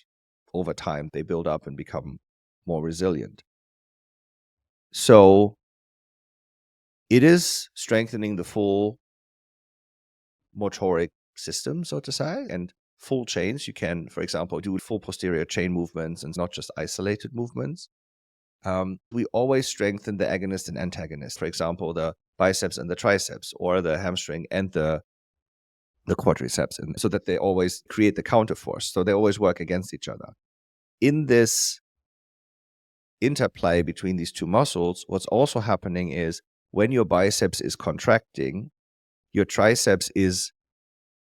over time, they build up and become more resilient. So it is strengthening the full motoric system, so to say, and full chains. You can, for example, do full posterior chain movements and not just isolated movements. We always strengthen the agonist and antagonist. For example, the biceps and the triceps, or the hamstring and the quadriceps, and so that they always create the counterforce. So they always work against each other. In this interplay between these 2 muscles, what's also happening is when your biceps is contracting, your triceps is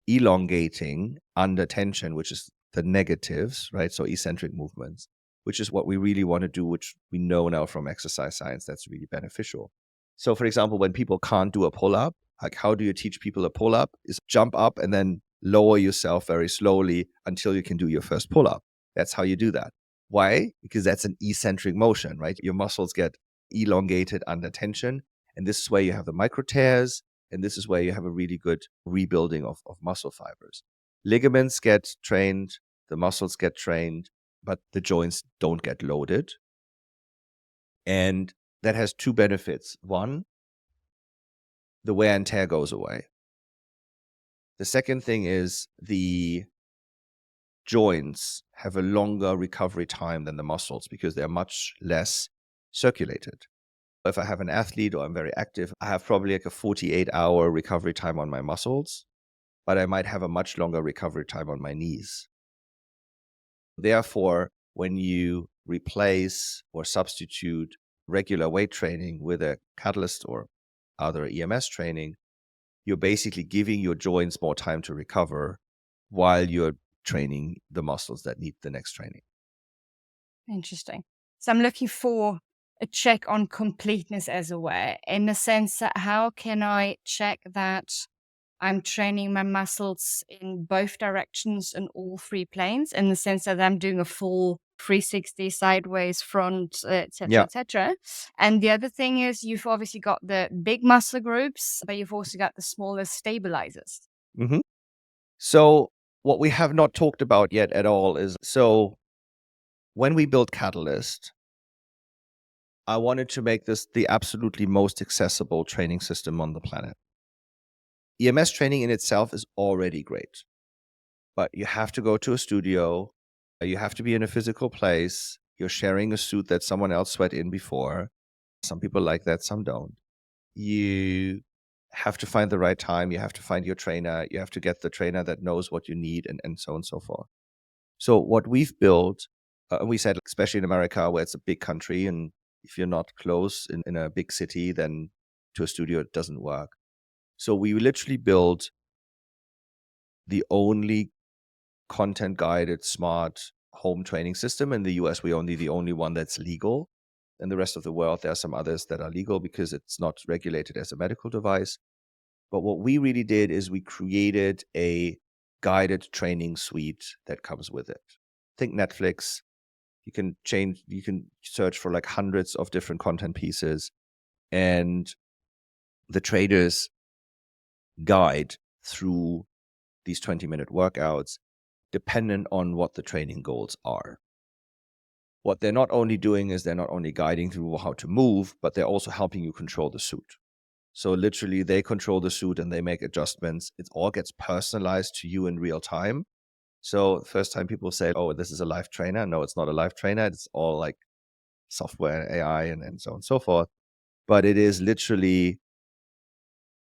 elongating under tension, which is the negatives, right? So eccentric movements, which is what we really want to do, which we know now from exercise science that's really beneficial. So for example, when people can't do a pull-up, like how do you teach people a pull-up? Is jump up and then lower yourself very slowly until you can do your first pull-up. That's how you do that. Why? Because that's an eccentric motion, right? Your muscles get elongated under tension. And this is where you have the micro tears. And this is where you have a really good rebuilding of muscle fibers. Ligaments get trained, the muscles get trained, but the joints don't get loaded. And that has 2 benefits. One, the wear and tear goes away. The second thing is the joints have a longer recovery time than the muscles because they're much less circulated. If I have an athlete or I'm very active, I have probably like a 48-hour recovery time on my muscles, but I might have a much longer recovery time on my knees. Therefore, when you replace or substitute regular weight training with a Katalyst or other EMS training, you're basically giving your joints more time to recover while you're training the muscles that need the next training. Interesting. So I'm looking for a check on completeness as a way, in the sense that how can I check that I'm training my muscles in both directions in all three planes, in the sense that I'm doing a full 360 sideways, front, etc., Yeah. etc. And the other thing is you've obviously got the big muscle groups, but you've also got the smaller stabilizers. hmm So what we have not talked about yet at all is, so when we built Katalyst, I wanted to make this the absolutely most accessible training system on the planet. EMS training in itself is already great, but you have to go to a studio, you have to be in a physical place, you're sharing a suit that someone else sweat in before. Some people like that, some don't. You have to find the right time, you have to find your trainer, you have to get the trainer that knows what you need, and so on and so forth. So what we've built, we said, especially in America, where it's a big country, and if you're not close in a big city, then to a studio, it doesn't work. So we literally built the only content-guided smart home training system. In the US, we're only the only one that's legal. In the rest of the world, there are some others that are legal because it's not regulated as a medical device. But what we really did is we created a guided training suite that comes with it. Think Netflix. You can search for like hundreds of different content pieces, and the traders guide through these 20-minute workouts dependent on what the training goals are. What they're not only doing is they're not only guiding through how to move, but they're also helping you control the suit. So literally they control the suit and they make adjustments. It all gets personalized to you in real time. So the first time people say, oh, this is a live trainer. No, it's not a live trainer. It's all like software and AI and so on and so forth. But it is literally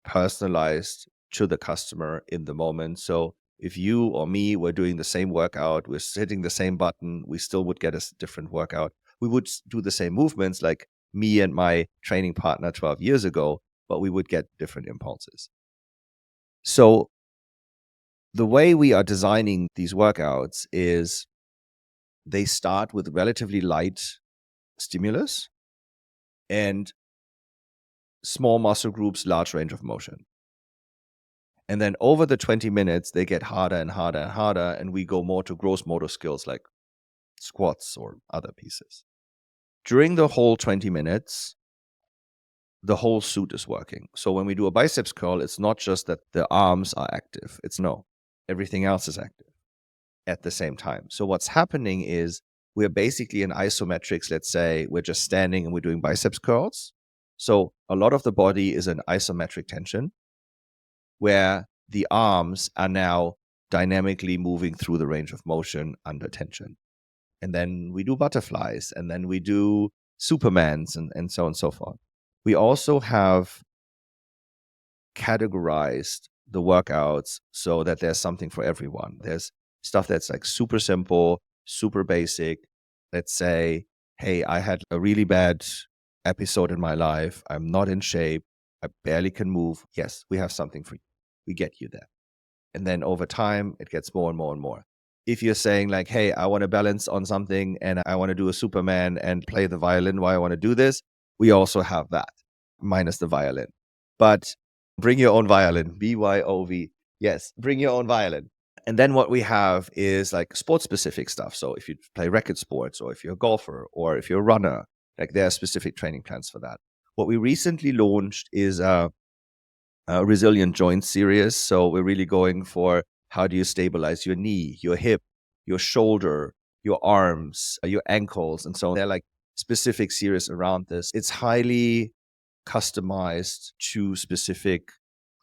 personalized to the customer in the moment. So if you or me were doing the same workout, we're hitting the same button, we still would get a different workout. We would do the same movements like me and my training partner 12 years ago, but we would get different impulses. So the way we are designing these workouts is they start with relatively light stimulus and small muscle groups, large range of motion. And then over the 20 minutes, they get harder and harder and harder, and we go more to gross motor skills like squats or other pieces. During the whole 20 minutes, the whole suit is working. So when we do a biceps curl, it's not just that the arms are active. Everything else is active at the same time. So what's happening is we're basically in isometrics. Let's say we're just standing and we're doing biceps curls. So a lot of the body is in isometric tension, where the arms are now dynamically moving through the range of motion under tension. And then we do butterflies, and then we do Supermans, and so on and so forth. We also have categorized the workouts so that there's something for everyone. There's stuff that's like super simple, super basic. Let's say, hey, I had a really bad episode in my life. I'm not in shape. I barely can move. Yes, we have something for you. We get you there. And then over time, it gets more and more and more. If you're saying like, hey, I want to balance on something and I want to do a Superman and play the violin while I want to do this, we also have that, minus the violin. But bring your own violin, BYOV. Yes, bring your own violin. And then what we have is like sports specific stuff. So if you play racket sports, or if you're a golfer, or if you're a runner, like there are specific training plans for that. What we recently launched is a resilient joint series. So we're really going for how do you stabilize your knee, your hip, your shoulder, your arms, your ankles, and so on. They're like specific series around this. It's highly customized to specific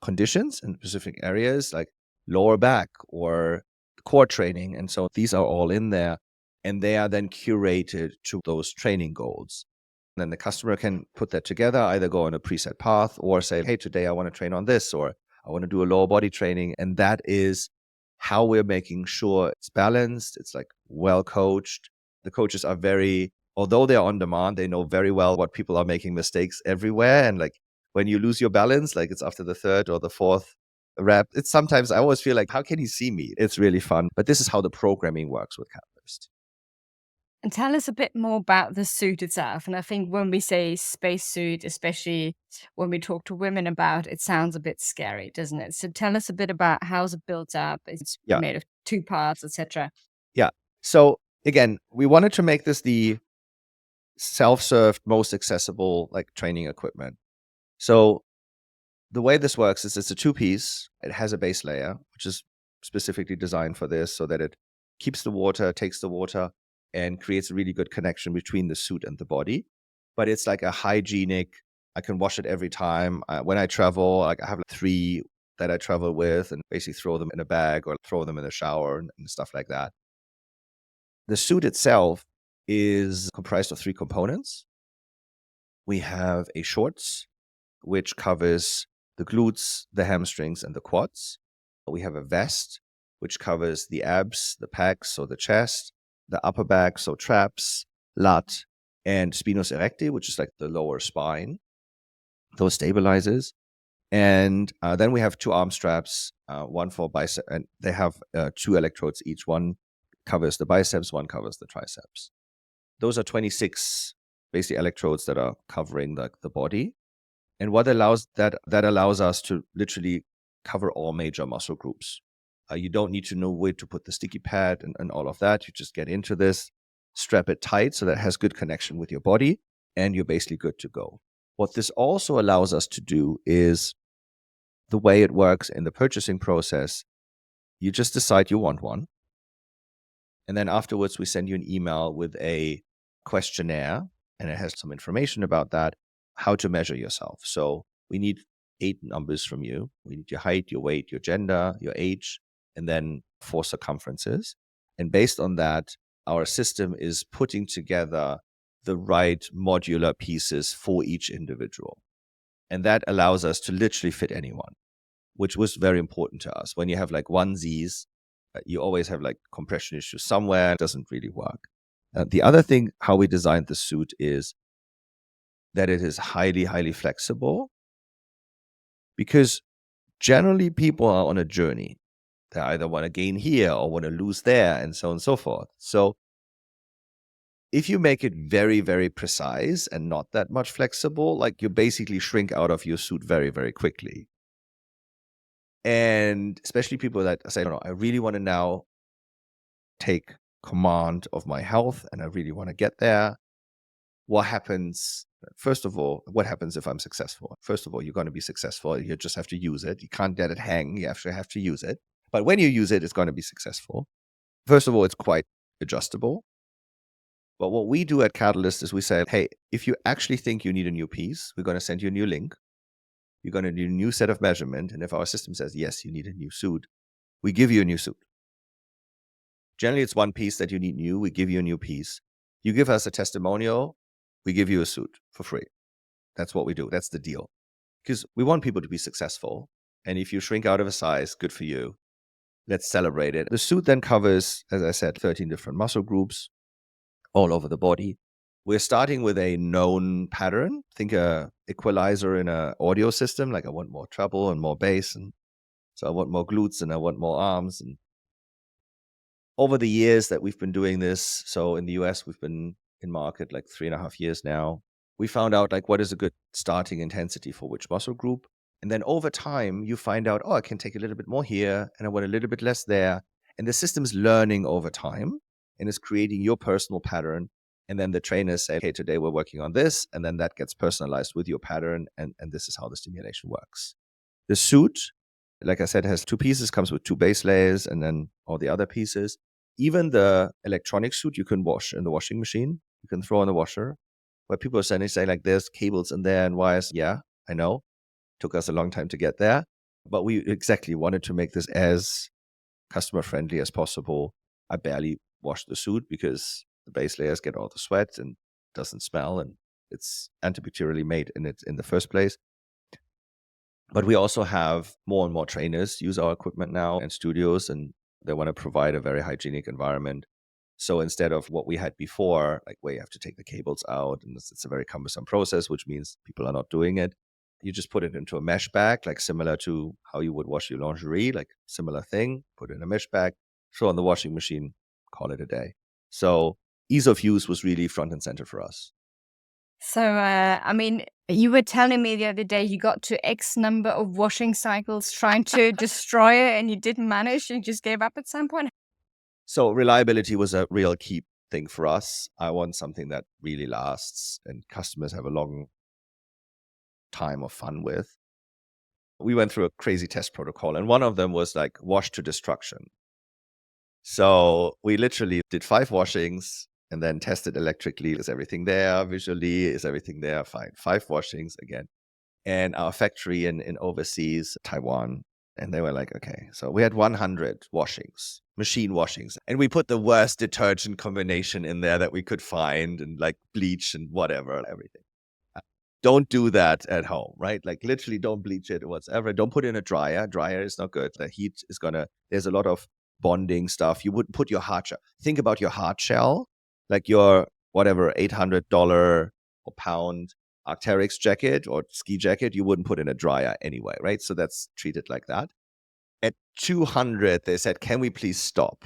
conditions and specific areas like lower back or core training. And so these are all in there, and they are then curated to those training goals. And then the customer can put that together, either go on a preset path or say, hey, today I want to train on this, or I want to do a lower body training. And that is how we're making sure it's balanced. It's like well coached. The coaches are although they're on demand, they know very well what people are making mistakes everywhere. And like when you lose your balance, like it's after the third or the fourth rep, it's sometimes I always feel like, how can he see me? It's really fun. But this is how the programming works with Katalyst. And tell us a bit more about the suit itself. And I think when we say spacesuit, especially when we talk to women about it, sounds a bit scary, doesn't it? So tell us a bit about how's it built up. It's Yeah. made of two parts, etc. Yeah. So again, we wanted to make this the self-served, most accessible like training equipment. So the way this works is it's a two-piece. It has a base layer, which is specifically designed for this so that it keeps the water, takes the water, and creates a really good connection between the suit and the body. But it's like a hygienic, I can wash it every time. When I travel, like I have like 3 that I travel with and basically throw them in a bag or throw them in the shower and stuff like that. The suit itself is comprised of 3 components. We have a shorts, which covers the glutes, the hamstrings, and the quads. We have a vest, which covers the abs, the pecs, so the chest, the upper back, so traps, lat, and spinous erecti, which is like the lower spine. Those stabilizers. And then we have 2 arm straps, one for bicep, and they have 2 electrodes each. One covers the biceps, one covers the triceps. Those are 26 basically electrodes that are covering the body. And what allows that allows us to literally cover all major muscle groups. You don't need to know where to put the sticky pad and all of that. You just get into this, strap it tight so that it has good connection with your body, and you're basically good to go. What this also allows us to do is the way it works in the purchasing process. You just decide you want one. And then afterwards, we send you an email with a questionnaire, and it has some information about that, how to measure yourself. So we need 8 numbers from you. We need your height, your weight, your gender, your age, and then 4 circumferences. And based on that, our system is putting together the right modular pieces for each individual. And that allows us to literally fit anyone, which was very important to us. When you have like onesies, you always have like compression issues somewhere. It doesn't really work. The other thing, how we designed the suit is that it is highly, highly flexible, because generally people are on a journey. They either want to gain here or want to lose there, and so on and so forth. So if you make it very, very precise and not that much flexible, like you basically shrink out of your suit very, very quickly. And especially people that say, no, I really want to now take command of my health and I really want to get there. What happens? First of all, what happens if I'm successful? First of all, you're going to be successful. You just have to use it. You can't let it hang. You actually have to use it. But when you use it, it's going to be successful. First of all, it's quite adjustable. But what we do at Katalyst is we say, hey, if you actually think you need a new piece, we're going to send you a new link. You're going to do a new set of measurement. And if our system says, yes, you need a new suit, we give you a new suit. Generally, it's one piece that you need new. We give you a new piece. You give us a testimonial. We give you a suit for free. That's what we do. That's the deal. Because we want people to be successful. And if you shrink out of a size, good for you. Let's celebrate it. The suit then covers, as I said, 13 different muscle groups all over the body. We're starting with a known pattern. Think a equalizer in an audio system. Like I want more treble and more bass. And so I want more glutes and I want more arms. And over the years that we've been doing this, so in the US, we've been in market like 3.5 years now. We found out like what is a good starting intensity for which muscle group. And then over time, you find out, oh, I can take a little bit more here and I want a little bit less there. And the system's learning over time and is creating your personal pattern. And then the trainers say, okay, today we're working on this. And then that gets personalized with your pattern. And this is how the stimulation works. The suit, like I said, has 2 pieces, comes with 2 base layers and then all the other pieces. Even the electronic suit you can wash in the washing machine. You can throw in the washer. Where people are saying like there's cables in there and wires. Yeah, I know. Took us a long time to get there. But we exactly wanted to make this as customer friendly as possible. I barely wash the suit because the base layers get all the sweat and doesn't smell, and it's antibacterially made in the first place. But we also have more and more trainers use our equipment now in studios, and they want to provide a very hygienic environment. So instead of what we had before, like where you have to take the cables out, and it's a very cumbersome process, which means people are not doing it. You just put it into a mesh bag, like similar to how you would wash your lingerie, like similar thing, put it in a mesh bag, throw in the washing machine, call it a day. So ease of use was really front and center for us. So, I mean, you were telling me the other day you got to X number of washing cycles trying to destroy it and you didn't manage, you just gave up at some point. So reliability was a real key thing for us. I want something that really lasts and customers have a long time of fun with. We went through a crazy test protocol, and one of them was like wash to destruction. So we literally did 5 washings and then tested electrically. Is everything there? Visually, is everything there? Fine. 5 washings again. And our factory in overseas, Taiwan, and they were like, okay, so we had 100 washings, machine washings. And we put the worst detergent combination in there that we could find, and like bleach and whatever, everything. Don't do that at home, right? Like literally don't bleach it or whatever. Don't put it in a dryer. Dryer is not good. The heat is there's a lot of bonding stuff. You wouldn't put your hard shell. Think about your hard shell, like your whatever $800 or pound Arc'teryx jacket or ski jacket. You wouldn't put in a dryer anyway, right? So that's treated like that. At 200, they said, can we please stop?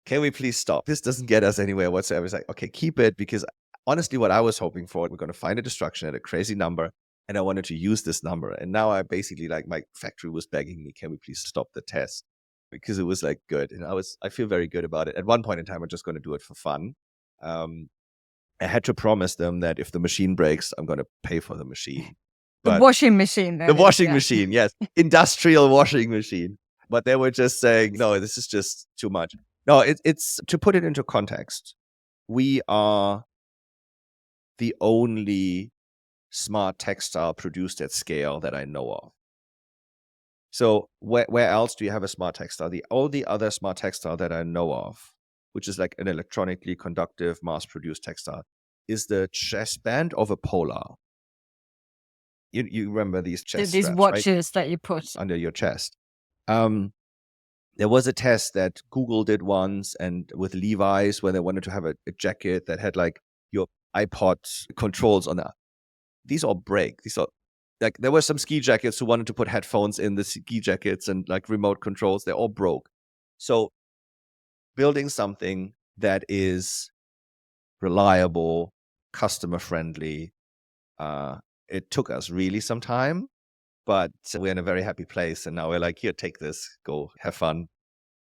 Can we please stop? This doesn't get us anywhere whatsoever. It's like, okay, keep it, because honestly, what I was hoping for, we're going to find a destruction at a crazy number, and I wanted to use this number. And now I basically, like, my factory was begging me, can we please stop the test? Because it was like good. And I feel very good about it. At one point in time, I'm just going to do it for fun. I had to promise them that if the machine breaks, I'm going to pay for the machine. The washing machine. The washing machine, yes. Industrial washing machine. But they were just saying, no, this is just too much. No, it's to put it into context. We are the only smart textile produced at scale that I know of. So where else do you have a smart textile? The only other smart textile that I know of, which is like an electronically conductive mass-produced textile, is the chest band of a polar. You remember these chest these straps, watches, right? that you put under your chest. There was a test that Google did once, and with Levi's, where they wanted to have a jacket that had like your iPod controls on that. These all break. These are like, there were some ski jackets who wanted to put headphones in the ski jackets and like remote controls. They all broke. So building something that is reliable, customer friendly, it took us really some time, but we're in a very happy place. And now we're like, here, take this, go have fun.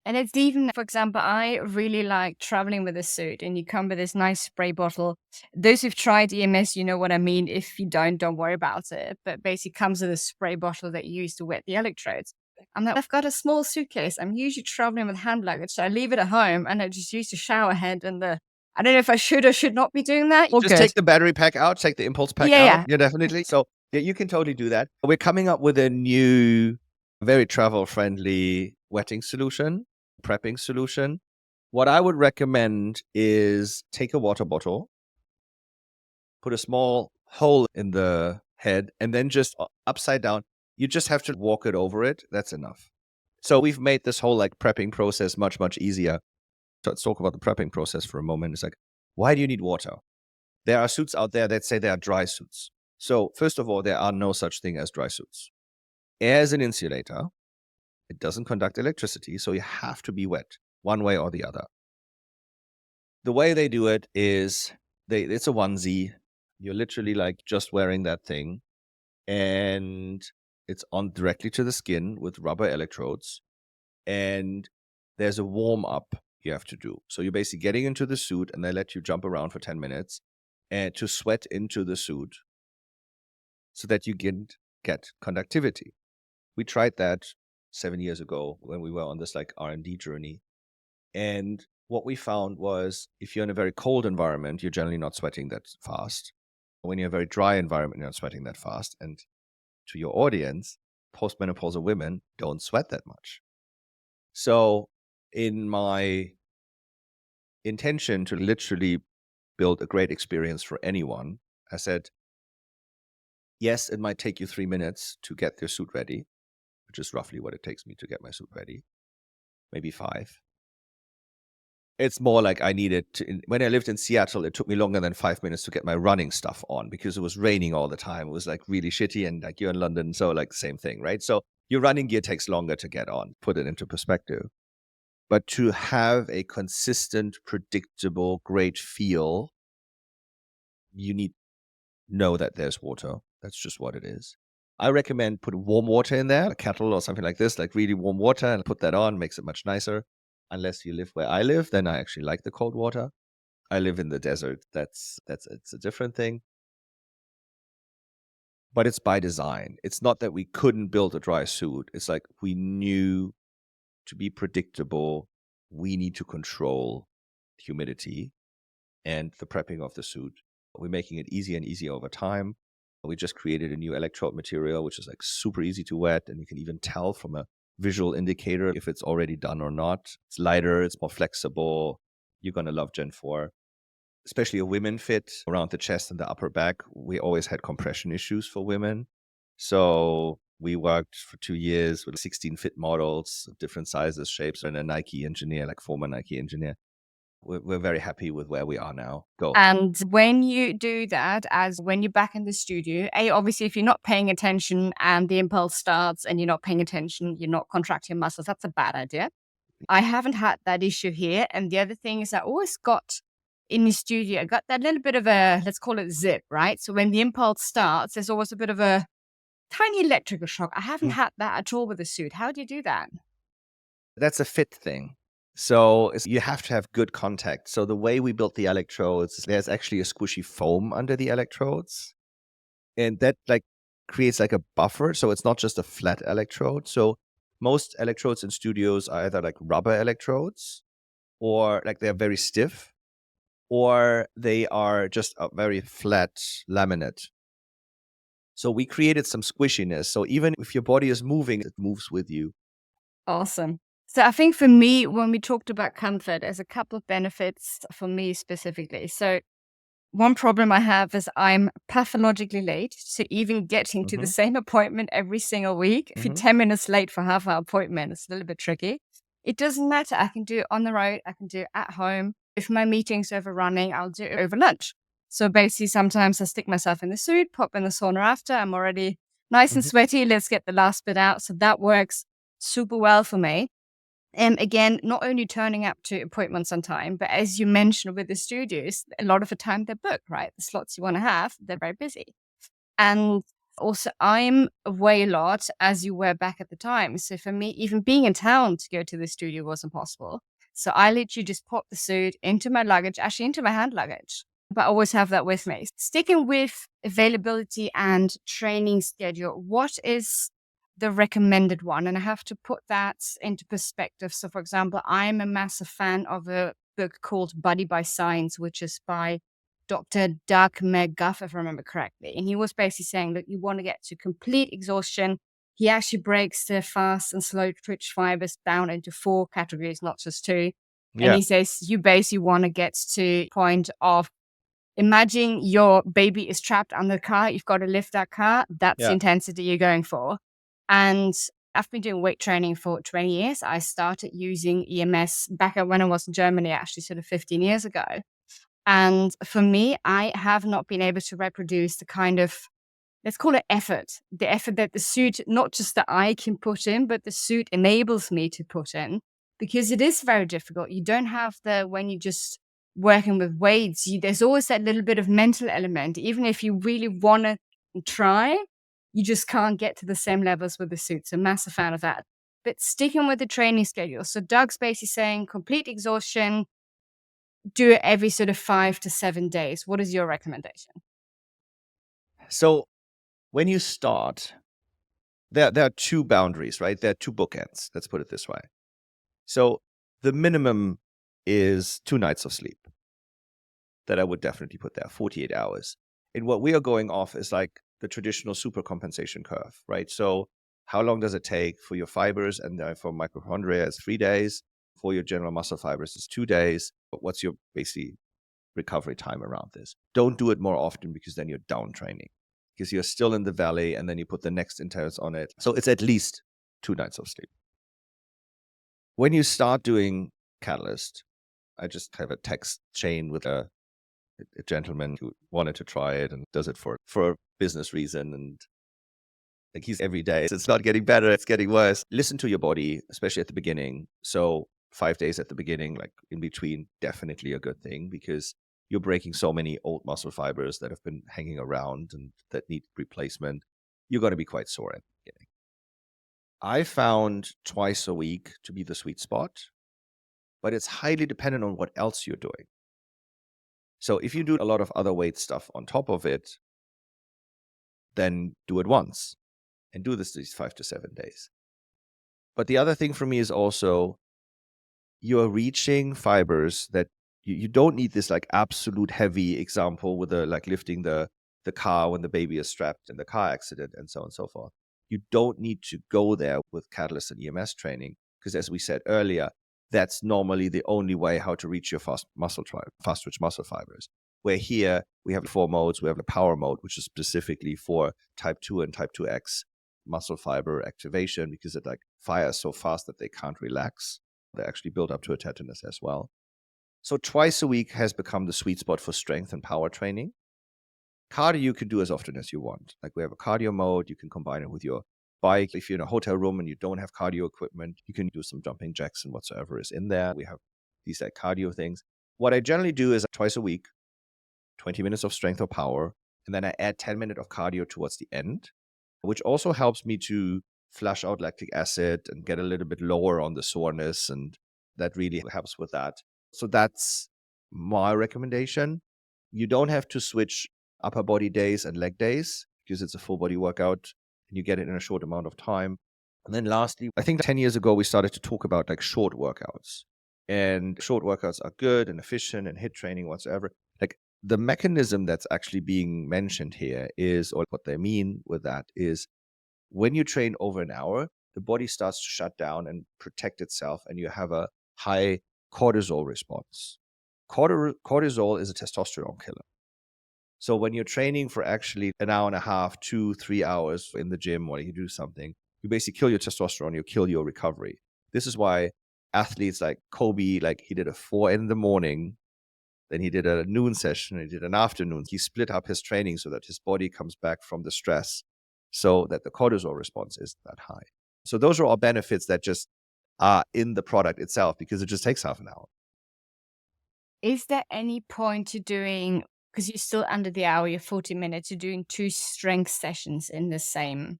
And it's even, for example, I really like traveling with a suit, and you come with this nice spray bottle. Those who've tried EMS, you know what I mean. If you don't worry about it. But basically comes with a spray bottle that you use to wet the electrodes. I'm like, I've got a small suitcase. I'm usually traveling with hand luggage, so I leave it at home and I just use the shower head and I don't know if I should or should not be doing that. Just take the battery pack out, take the impulse pack out. Yeah, definitely. So yeah, you can totally do that. We're coming up with a new, very travel-friendly wetting solution, prepping solution. What I would recommend is take a water bottle, put a small hole in the head, and then just upside down, you just have to walk it over it. That's enough. So we've made this whole like prepping process much, much easier. So let's talk about the prepping process for a moment. It's like, why do you need water? There are suits out there that say they are dry suits. So first of all, there are no such thing as dry suits. Air is an insulator. It doesn't conduct electricity, so you have to be wet one way or the other. The way they do it is it's a onesie. You're literally like just wearing that thing, and it's on directly to the skin with rubber electrodes, and there's a warm up you have to do. So you're basically getting into the suit, and they let you jump around for 10 minutes and to sweat into the suit so that you get conductivity. We tried that 7 years ago when we were on this like R&D journey. And what we found was, if you're in a very cold environment, you're generally not sweating that fast. When you're in a very dry environment, you're not sweating that fast. And to your audience, postmenopausal women don't sweat that much. So in my intention to literally build a great experience for anyone, I said, yes, it might take you 3 minutes to get your suit ready, which is roughly what it takes me to get my suit ready, maybe 5. It's more like I needed to, when I lived in Seattle, it took me longer than 5 minutes to get my running stuff on because it was raining all the time. It was like really shitty, and like you're in London, so like same thing, right? So your running gear takes longer to get on, put it into perspective. But to have a consistent, predictable, great feel, you need to know that there's water. That's just what it is. I recommend putting warm water in there, a kettle or something like this, like really warm water, and put that on, makes it much nicer. Unless you live where I live, then I actually like the cold water. I live in the desert. It's a different thing. But it's by design. It's not that we couldn't build a dry suit. It's like we knew to be predictable, we need to control humidity and the prepping of the suit. We're making it easier and easier over time. We just created a new electrode material, which is like super easy to wet, and you can even tell from a visual indicator if it's already done or not. It's lighter, it's more flexible. You're going to love Gen 4. Especially a women fit around the chest and the upper back. We always had compression issues for women. So we worked for 2 years with 16 fit models of different sizes, shapes, and a Nike engineer, like former Nike engineer. We're very happy with where we are now. Go. And when you do that, as when you're back in the studio, obviously, if you're not paying attention and the impulse starts and you're not paying attention, you're not contracting muscles, that's a bad idea. I haven't had that issue here. And the other thing is I always got in the studio, I got that little bit of a, let's call it zip, right? So when the impulse starts, there's always a bit of a tiny electrical shock. I haven't Mm. had that at all with the suit. How do you do that? That's a fit thing. So you have to have good contact. So the way we built the electrodes, there's actually a squishy foam under the electrodes. And that like creates like a buffer. So it's not just a flat electrode. So most electrodes in studios are either like rubber electrodes or like they're very stiff, or they are just a very flat laminate. So we created some squishiness. So even if your body is moving, it moves with you. Awesome. So I think for me, when we talked about comfort, there's a couple of benefits for me specifically. So one problem I have is I'm pathologically late. So even getting to the Hmm. same appointment every single week, if you're Hmm. 10 minutes late for half our appointment, it's a little bit tricky. It doesn't matter. I can do it on the road. I can do it at home. If my meeting's overrunning, I'll do it over lunch. So basically, sometimes I stick myself in the suit, pop in the sauna after. I'm already nice and Hmm. sweaty. Let's get the last bit out. So that works super well for me. And again, not only turning up to appointments on time, but as you mentioned with the studios, a lot of the time they're booked, right? The slots you want to have, they're very busy. And also, I'm away a lot as you were back at the time. So for me, even being in town to go to the studio wasn't possible. So I literally just pop the suit into my luggage, actually into my hand luggage, but I always have that with me. Sticking with availability and training schedule, what is the recommended one? And I have to put that into perspective. So, for example, I'm a massive fan of a book called Body by Science, which is by Dr. Doug McGuff, if I remember correctly. And he was basically saying that you want to get to complete exhaustion. He actually breaks the fast and slow twitch fibers down into 4 categories, not just 2. And Yeah. he says you basically want to get to point of imagine your baby is trapped under the car. You've got to lift that car. That's the Yeah. intensity you're going for. And I've been doing weight training for 20 years. I started using EMS back when I was in Germany, actually sort of 15 years ago. And for me, I have not been able to reproduce the kind of, let's call it effort, the effort that the suit, not just that I can put in, but the suit enables me to put in, because it is very difficult. You don't have when you just working with weights, there's always that little bit of mental element. Even if you really want to try, you just can't get to the same levels with the suit. So massive fan of that. But sticking with the training schedule. So Doug's basically saying complete exhaustion, do it every sort of 5 to 7 days. What is your recommendation? So when you start, there are 2 boundaries, right? There are 2 bookends. Let's put it this way. So the minimum is 2 nights of sleep that I would definitely put there, 48 hours. And what we are going off is like the traditional super compensation curve, right? So how long does it take for your fibers? And for mitochondria, it's 3 days. For your general muscle fibers, it's 2 days. But what's your basically recovery time around this? Don't do it more often because then you're down training, because you're still in the valley and then you put the next intense on it. So it's at least 2 nights of sleep. When you start doing Katalyst, I just have a text chain with a gentleman who wanted to try it and does it for a business reason. And like he's every day, it's not getting better, it's getting worse. Listen to your body, especially at the beginning. So 5 days at the beginning, like in between, definitely a good thing because you're breaking so many old muscle fibers that have been hanging around and that need replacement. You're going to be quite sore at the beginning. I found twice a week to be the sweet spot, but it's highly dependent on what else you're doing. So if you do a lot of other weight stuff on top of it, then do it once and do this these 5 to 7 days. But the other thing for me is also you're reaching fibers that you don't need this like absolute heavy example with the like lifting the car when the baby is strapped in the car accident and so on and so forth. You don't need to go there with Katalyst and EMS training because, as we said earlier, that's normally the only way how to reach your fast twitch muscle fibers. Where here we have 4 modes. We have the power mode, which is specifically for type 2 and type 2X muscle fiber activation because it like fires so fast that they can't relax. They actually build up to a tetanus as well. So twice a week has become the sweet spot for strength and power training. Cardio you can do as often as you want. Like we have a cardio mode. You can combine it with your bike. If you're in a hotel room and you don't have cardio equipment, you can do some jumping jacks and whatsoever is in there. We have these like cardio things. What I generally do is twice a week, 20 minutes of strength or power, and then I add 10 minutes of cardio towards the end, which also helps me to flush out lactic acid and get a little bit lower on the soreness, and that really helps with that. So that's my recommendation. You don't have to switch upper body days and leg days because it's a full body workout and you get it in a short amount of time. And then lastly, I think 10 years ago, we started to talk about like short workouts, and short workouts are good and efficient and HIIT training whatsoever. Like the mechanism that's actually being mentioned here is, or what they mean with that is, when you train over an hour, the body starts to shut down and protect itself, and you have a high cortisol response. Cortisol is a testosterone killer. So when you're training for actually an hour and a half, 2-3 hours in the gym while you do something, you basically kill your testosterone, you kill your recovery. This is why athletes like Kobe, like he did a 4 in the morning, then he did a noon session, he did an afternoon. He split up his training so that his body comes back from the stress so that the cortisol response isn't that high. So those are all benefits that just are in the product itself because it just takes half an hour. Is there any point to doing, because you're still under the hour, you're 40 minutes, you're doing 2 strength sessions in the same?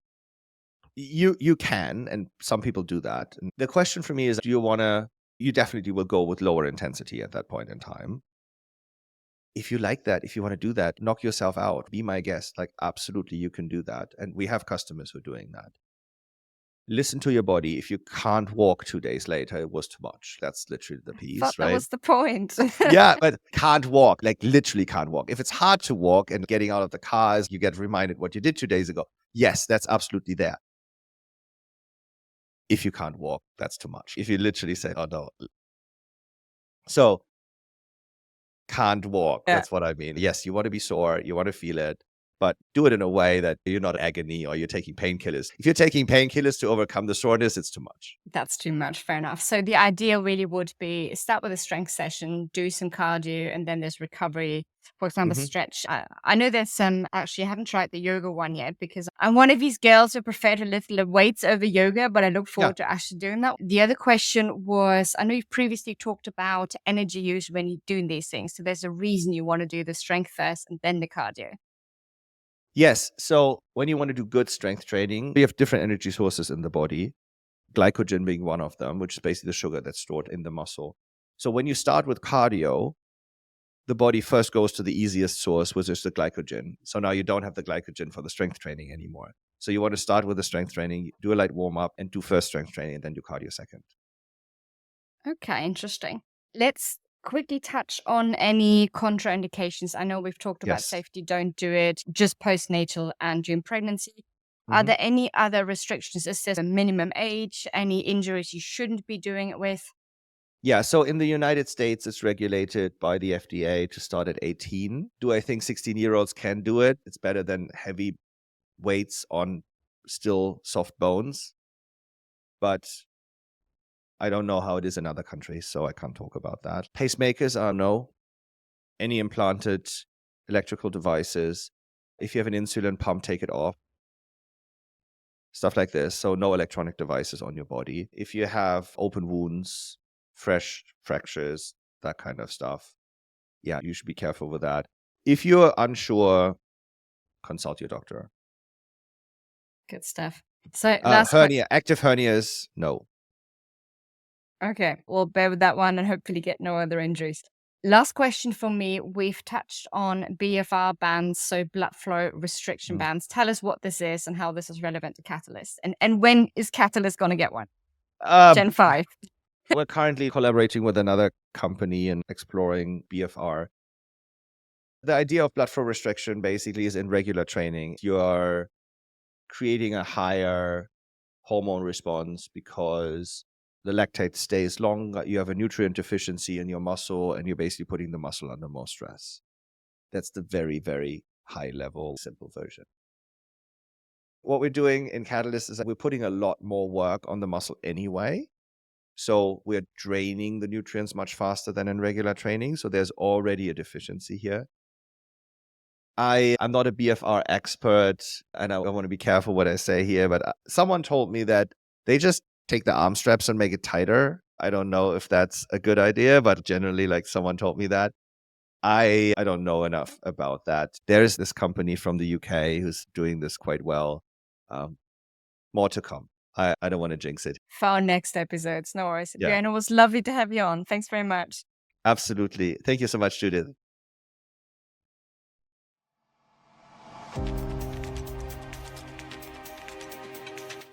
You can, and some people do that. And the question for me is, do you want to, you definitely will go with lower intensity at that point in time. If you like that, if you want to do that, knock yourself out, be my guest. Like, absolutely, you can do that. And we have customers who are doing that. Listen to your body. If you can't walk 2 days later, it was too much. That's literally the Thought piece, that right? was the point. Yeah, but can't walk, like literally can't walk. If it's hard to walk and getting out of the cars, you get reminded what you did 2 days ago. Yes, that's absolutely there. If you can't walk, that's too much. If you literally say, oh no. So can't walk, Yeah. that's what I mean. Yes, you want to be sore, you want to feel it, but do it in a way that you're not agony or you're taking painkillers. If you're taking painkillers to overcome the soreness, it's too much. That's too much. Fair enough. So the ideal really would be start with a strength session, do some cardio, and then there's recovery. For example, Mhm. stretch. I know there's some, actually, I haven't tried the yoga one yet because I'm one of these girls who prefer to lift weights over yoga, but I look Yeah. forward to actually doing that. The other question was, I know you've previously talked about energy use when you're doing these things. So there's a reason you want to do the strength first and then the cardio. Yes. So when you want to do good strength training, we have different energy sources in the body, glycogen being one of them, which is basically the sugar that's stored in the muscle. So when you start with cardio, the body first goes to the easiest source, which is the glycogen. So now you don't have the glycogen for the strength training anymore. So you want to start with the strength training, do a light warm up, and do first strength training, and then do cardio second. Okay, interesting. Let's quickly touch on any contraindications. I know we've talked about Yes. safety, don't do it, just postnatal and during pregnancy. Are Mhm. there any other restrictions? Is there a minimum age, any injuries you shouldn't be doing it with? Yeah. So in the United States, it's regulated by the FDA to start at 18. Do I think 16-year-olds can do it? It's better than heavy weights on still soft bones. But I don't know how it is in other countries, so I can't talk about that. Pacemakers are no. Any implanted electrical devices. If you have an insulin pump, take it off. Stuff like this. So no electronic devices on your body. If you have open wounds, fresh fractures, that kind of stuff. Yeah, you should be careful with that. If you're unsure, consult your doctor. Good stuff. So last question. Active hernias, no. Okay, we'll bear with that one and hopefully get no other injuries. Last question for me. We've touched on BFR bands, so blood flow restriction bands. Tell us what this is and how this is relevant to Katalyst. And when is Katalyst going to get one? Gen 5. We're currently collaborating with another company and exploring BFR. The idea of blood flow restriction basically is in regular training. You're creating a higher hormone response because the lactate stays longer. You have a nutrient deficiency in your muscle, and you're basically putting the muscle under more stress. That's the very, very high level, simple version. What we're doing in Katalyst is that we're putting a lot more work on the muscle anyway. So we're draining the nutrients much faster than in regular training. So there's already a deficiency here. I'm not a BFR expert, and I want to be careful what I say here, but someone told me that they just take the arm straps and make it tighter. I don't know if that's a good idea, but generally, like, someone told me that. I don't know enough about that. There is this company from the UK who's doing this quite well. More to come. I don't want to jinx it. For our next episodes, no worries. Yeah. Bjoern, it was lovely to have you on. Thanks very much. Absolutely. Thank you so much, Judith.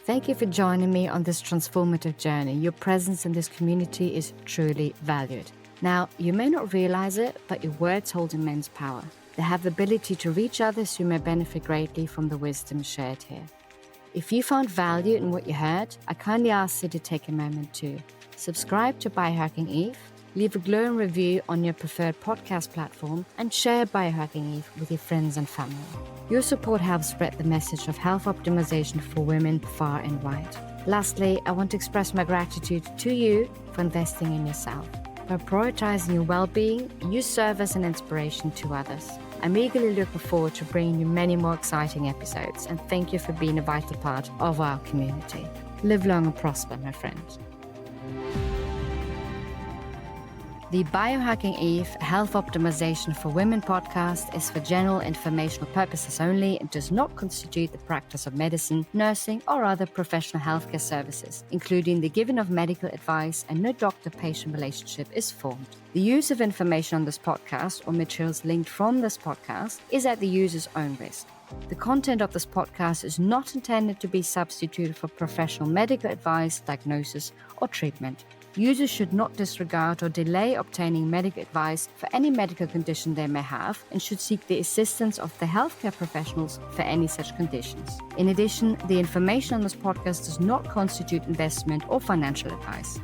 Thank you for joining me on this transformative journey. Your presence in this community is truly valued. Now, you may not realize it, but your words hold immense power. They have the ability to reach others who may benefit greatly from the wisdom shared here. If you found value in what you heard, I kindly ask you to take a moment to subscribe to Biohacking Eve, leave a glowing review on your preferred podcast platform, and share Biohacking Eve with your friends and family. Your support helps spread the message of health optimization for women far and wide. Lastly, I want to express my gratitude to you for investing in yourself. By prioritizing your well-being, you serve as an inspiration to others. I'm eagerly looking forward to bringing you many more exciting episodes, and thank you for being a vital part of our community. Live long and prosper, my friends. The Biohacking Eve Health Optimization for Women podcast is for general informational purposes only and does not constitute the practice of medicine, nursing, or other professional healthcare services, including the giving of medical advice, and no doctor-patient relationship is formed. The use of information on this podcast or materials linked from this podcast is at the user's own risk. The content of this podcast is not intended to be substituted for professional medical advice, diagnosis, or treatment. Users should not disregard or delay obtaining medical advice for any medical condition they may have and should seek the assistance of the healthcare professionals for any such conditions. In addition, the information on this podcast does not constitute investment or financial advice.